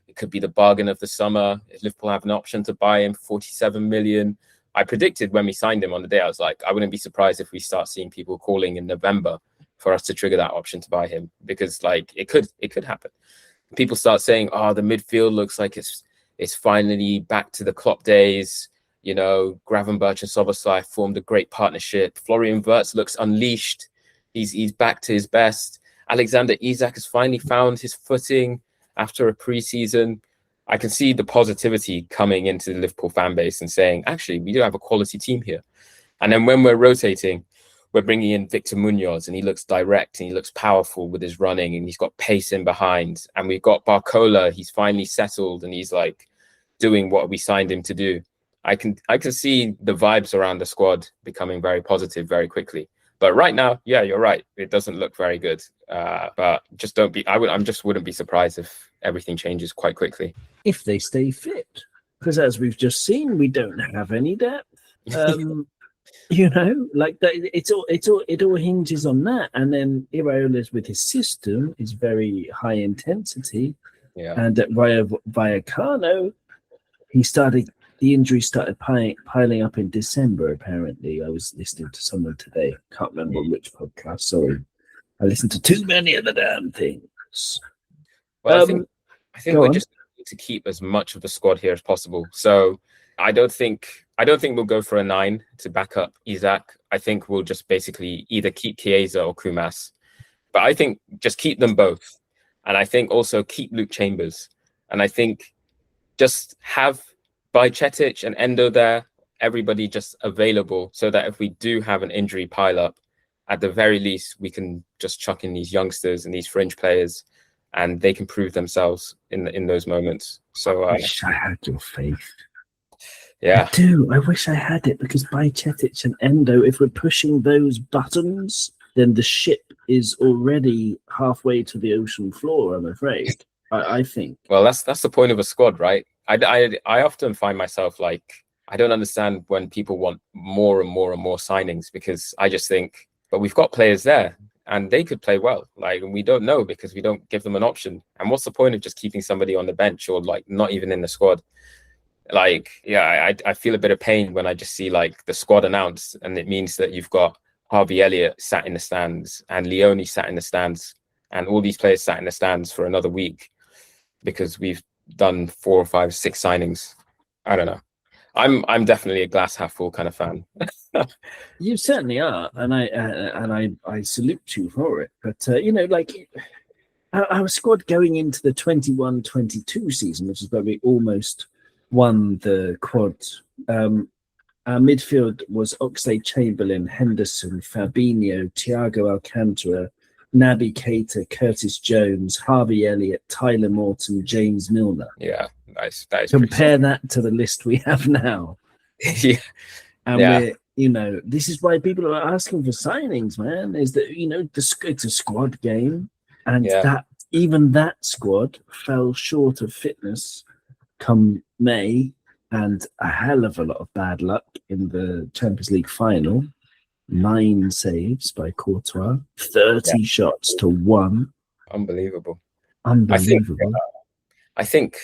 it could be the bargain of the summer. If Liverpool have an option to buy him for 47 million. I predicted when we signed him on the day, I was like, I wouldn't be surprised if we start seeing people calling in November for us to trigger that option to buy him, because it could happen. People start saying, the midfield looks like it's finally back to the Klopp days. You know, Gravenberch and Szoboszlai formed a great partnership. Florian Wirtz looks unleashed. He's back to his best. Alexander Isak has finally found his footing after a preseason. I can see the positivity coming into the Liverpool fan base and saying, actually, we do have a quality team here. And then when we're rotating, we're bringing in Victor Munoz, and he looks direct and he looks powerful with his running, and he's got pace in behind. And we've got Barcola. He's finally settled and he's doing what we signed him to do. I can see the vibes around the squad becoming very positive very quickly. But right now, yeah, you're right. It doesn't look very good. But just don't be. I just wouldn't be surprised if everything changes quite quickly if they stay fit. Because as we've just seen, we don't have any depth. Like that. It all hinges on that. And then Iraola's with his system is very high intensity. Yeah. And at Vallecano, the injuries started piling up in December, apparently. I was listening to someone today. Can't remember which podcast. Sorry. I listened to too many of the damn things. Well, I think we're just need to keep as much of the squad here as possible. So I don't think we'll go for a 9 to back up Isak. I think we'll just basically either keep Chiesa or Kumas. But I think just keep them both. And I think also keep Luke Chambers. And I think just have Bajcetic and Endo there, everybody just available, so that if we do have an injury pile up, at the very least, we can just chuck in these youngsters and these fringe players, and they can prove themselves in those moments. So I wish I had your faith. Yeah, I do. I wish I had it, because Bajcetic and Endo, if we're pushing those buttons, then the ship is already halfway to the ocean floor, I'm afraid. I think. Well, that's the point of a squad, right? I often find myself like, I don't understand when people want more and more and more signings, because I just think, but we've got players there and they could play well. Like, and we don't know because we don't give them an option. And what's the point of just keeping somebody on the bench or like not even in the squad? Like, yeah, I feel a bit of pain when I just see like the squad announced, and it means that you've got Harvey Elliott sat in the stands and Leone sat in the stands and all these players sat in the stands for another week because we've done 4 or 5, 6 signings. I don't know. I'm definitely a glass half full kind of fan. You certainly are, and I salute you for it. But like our squad going into the 21-22 season, which is where we almost won the quad. Our midfield was Oxlade-Chamberlain, Henderson, Fabinho, Thiago Alcantara, Naby Keita, Curtis Jones, Harvey Elliott, Tyler Morton, James Milner. Yeah, nice. That is compare that to the list we have now. Yeah. And we're, this is why people are asking for signings, man. Is that it's a squad game, and that squad fell short of fitness come May, and a hell of a lot of bad luck in the Champions League final. 9 saves by Courtois, 30 shots to 1. Unbelievable. I think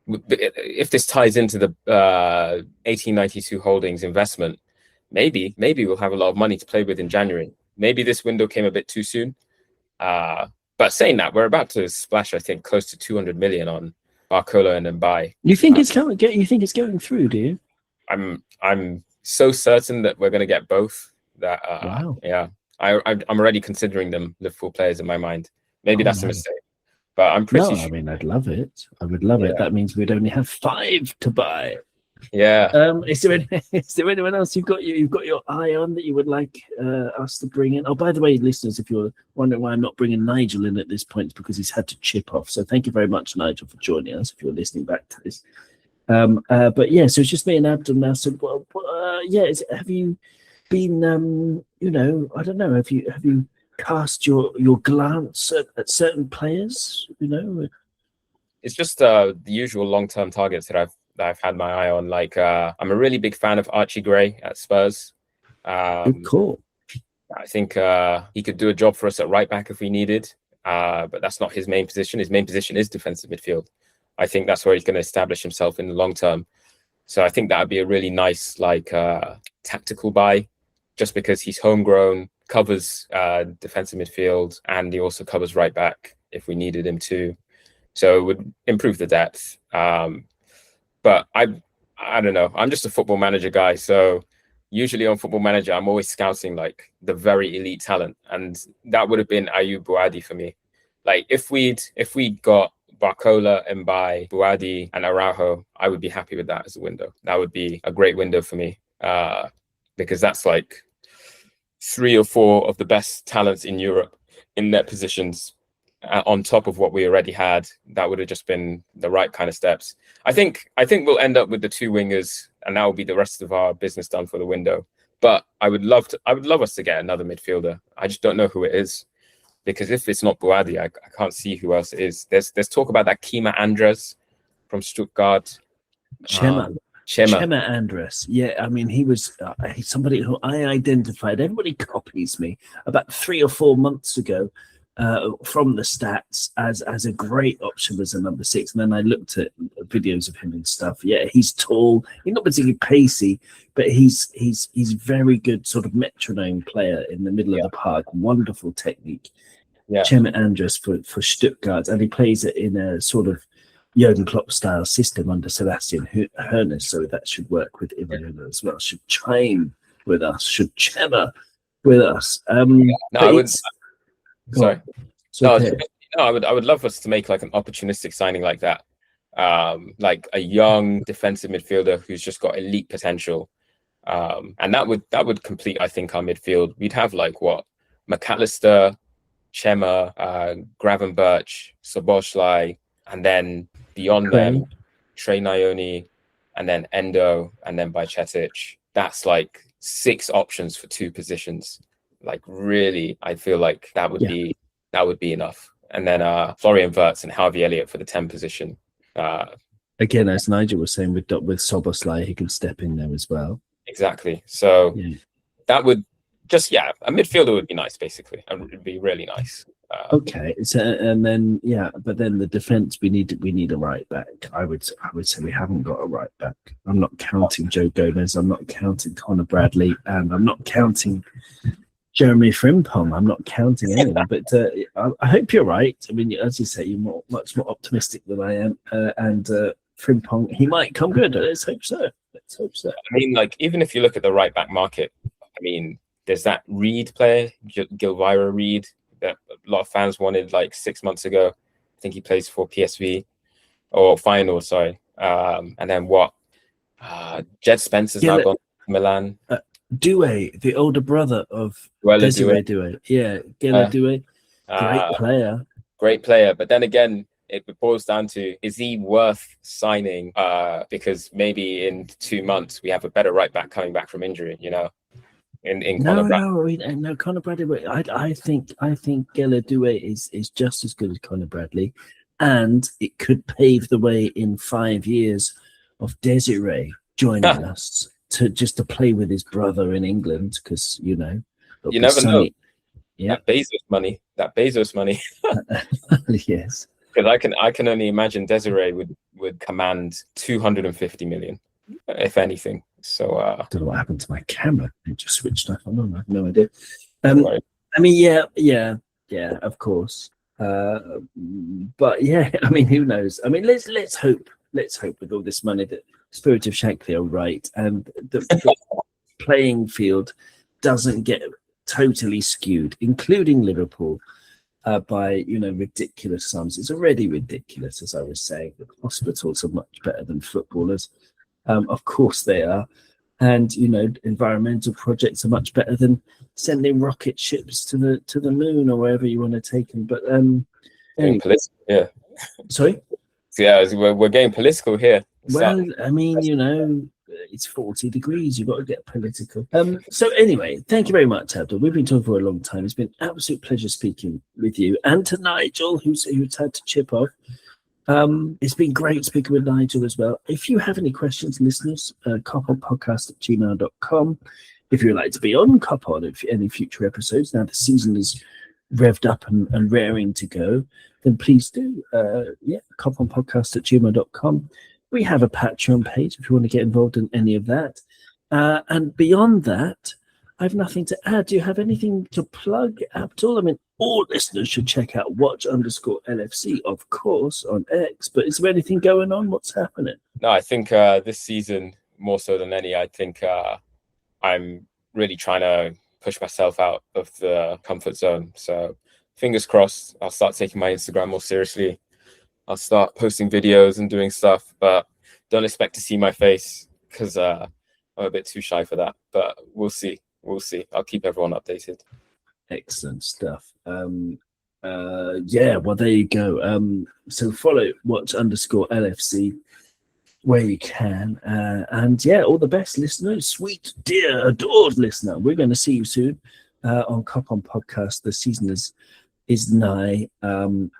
if this ties into the 1892 Holdings investment, maybe we'll have a lot of money to play with in January. Maybe this window came a bit too soon. But saying that, we're about to splash, I think, close to 200 million on Barcola and Mbaye. You think it's going? You think it's going through? Do you? I'm so certain that we're going to get both. That wow. Yeah, I'm already considering them Liverpool players in my mind. Maybe that's a mistake, but I'm pretty sure. I mean, I'd love it. I would love it. That means we'd only have 5 to buy. Yeah. Is there anyone else you've got your eye on that you would like us to bring in? Oh, by the way, listeners, if you're wondering why I'm not bringing Nigel in at this point, it's because he's had to chip off. So thank you very much, Nigel, for joining us. If you're listening back to this, but yeah, so it's just me and Abdul now. So, have you been? I don't know. Have you cast your glance at certain players? It's just the usual long-term targets that I've had my eye on. Like, I'm a really big fan of Archie Gray at Spurs. Good call. I think he could do a job for us at right back if we needed, but that's not his main position. His main position is defensive midfield. I think that's where he's going to establish himself in the long term. So I think that would be a really nice, tactical buy, just because he's homegrown, covers defensive midfield, and he also covers right back if we needed him to. So it would improve the depth. But I don't know. I'm just a Football Manager guy. So usually on Football Manager, I'm always scouting like the very elite talent. And that would have been Ayoub Bouadi for me. Like if we'd got Barcola, Mbaye, Bouadi, and Araujo, I would be happy with that as a window. That would be a great window for me. Because that's like 3 or 4 of the best talents in Europe in their positions. On top of what we already had, that would have just been the right kind of steps. I think we'll end up with the 2 wingers, and that will be the rest of our business done for the window. But I would love us to get another midfielder. I just don't know who it is, because if it's not Boadi, I can't see who else it is. There's talk about that Kima Andres from Stuttgart. Chema Andres. Yeah, I mean, he was somebody who I identified. Everybody copies me about 3 or 4 months ago from the stats as a great option as a number 6. And then I looked at videos of him and stuff. Yeah, he's tall. He's not particularly pacey, but he's very good sort of metronome player in the middle of the park. Wonderful technique. Yeah. Chema Andres for Stuttgart, and he plays it in a sort of Jurgen Klopp style system under Sebastian Hoeneß, so that should work with Imola as well. Should chime with us, should Chema with us. I would love us to make like an opportunistic signing like that, like a young defensive midfielder who's just got elite potential, and that would complete, I think, our midfield. We'd have like what, McAllister, Chema, Gravenberch, Szoboszlai, and then beyond them, Trey Nyoni, and then Endo, and then Bajcetic. That's like 6 options for 2 positions. Like really, I feel like that would be enough. And then Florian Wirtz and Harvey Elliott for the 10 position. Again, as Nigel was saying, with Szoboszlai, he can step in there as well. Exactly. So that would just, a midfielder would be nice, basically. It would be really nice. Okay, so and then but then the defense, we need a right back. I would say we haven't got a right back. I'm not counting Joe Gomez. I'm not counting Connor Bradley, and I'm not counting Jeremy Frimpong. I'm not counting anyone. But I hope you're right. I mean, as you say, you're much more optimistic than I am. And Frimpong, he might come good. Let's hope so. I mean, like, even if you look at the right back market, I mean, there's that Reed player, Gilvira Reed, that a lot of fans wanted like 6 months ago. I think he plays for PSV or Feyenoord, sorry. And then what? Jed Spencer's now gone to Milan. Doué, the older brother of Desiree Doué. Yeah, Gela Doué. Great player. But then again, it boils down to, is he worth signing? Because maybe in 2 months we have a better right back coming back from injury, you know? No, Connor Bradley. I think Gela Doué is just as good as Connor Bradley, and it could pave the way in 5 years of Desiree joining us to play with his brother in England, because you never know. Yeah, that Bezos money. Yes, because I can only imagine Desiree would command 250 million, if anything. So I don't know what happened to my camera. It just switched off. I have no idea. I mean, yeah, of course. But yeah, I mean, who knows? I mean, let's hope with all this money that Spirit of Shankly are right, and the playing field doesn't get totally skewed, including Liverpool, by ridiculous sums. It's already ridiculous, as I was saying. The hospitals are much better than footballers. Of course they are. And, environmental projects are much better than sending rocket ships to the moon or wherever you want to take them. But anyway. Yeah. Sorry? Yeah, we're getting political here. Well, I mean, it's 40 degrees. You've got to get political. So anyway, thank you very much, Abdul. We've been talking for a long time. It's been an absolute pleasure speaking with you, and to Nigel, who's had to chip off. It's been great speaking with Nigel as well. If you have any questions, listeners, koponpodcast@gmail.com. If you'd like to be on Kop On if any future episodes, now the season is revved up and raring to go, then please do. koponpodcast@gmail.com. We have a Patreon page if you want to get involved in any of that. And beyond that, I have nothing to add. Do you have anything to plug, Abdul? I mean, all listeners should check out watch_LFC, of course, on X. But is there anything going on? What's happening? No, I think this season, more so than any, I think I'm really trying to push myself out of the comfort zone. So fingers crossed, I'll start taking my Instagram more seriously. I'll start posting videos and doing stuff, but don't expect to see my face because I'm a bit too shy for that. But we'll see. I'll keep everyone updated. Excellent stuff. Well, there you go. So follow watch_LFC where you can. And yeah, all the best, listeners. Sweet, dear, adored listener. We're going to see you soon on Kop On podcast. The season is nigh. And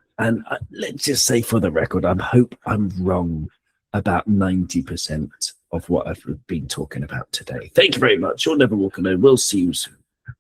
let's just say for the record, I hope I'm wrong about 90% of what I've been talking about today. Thank you very much. You'll never walk alone. We'll see you soon.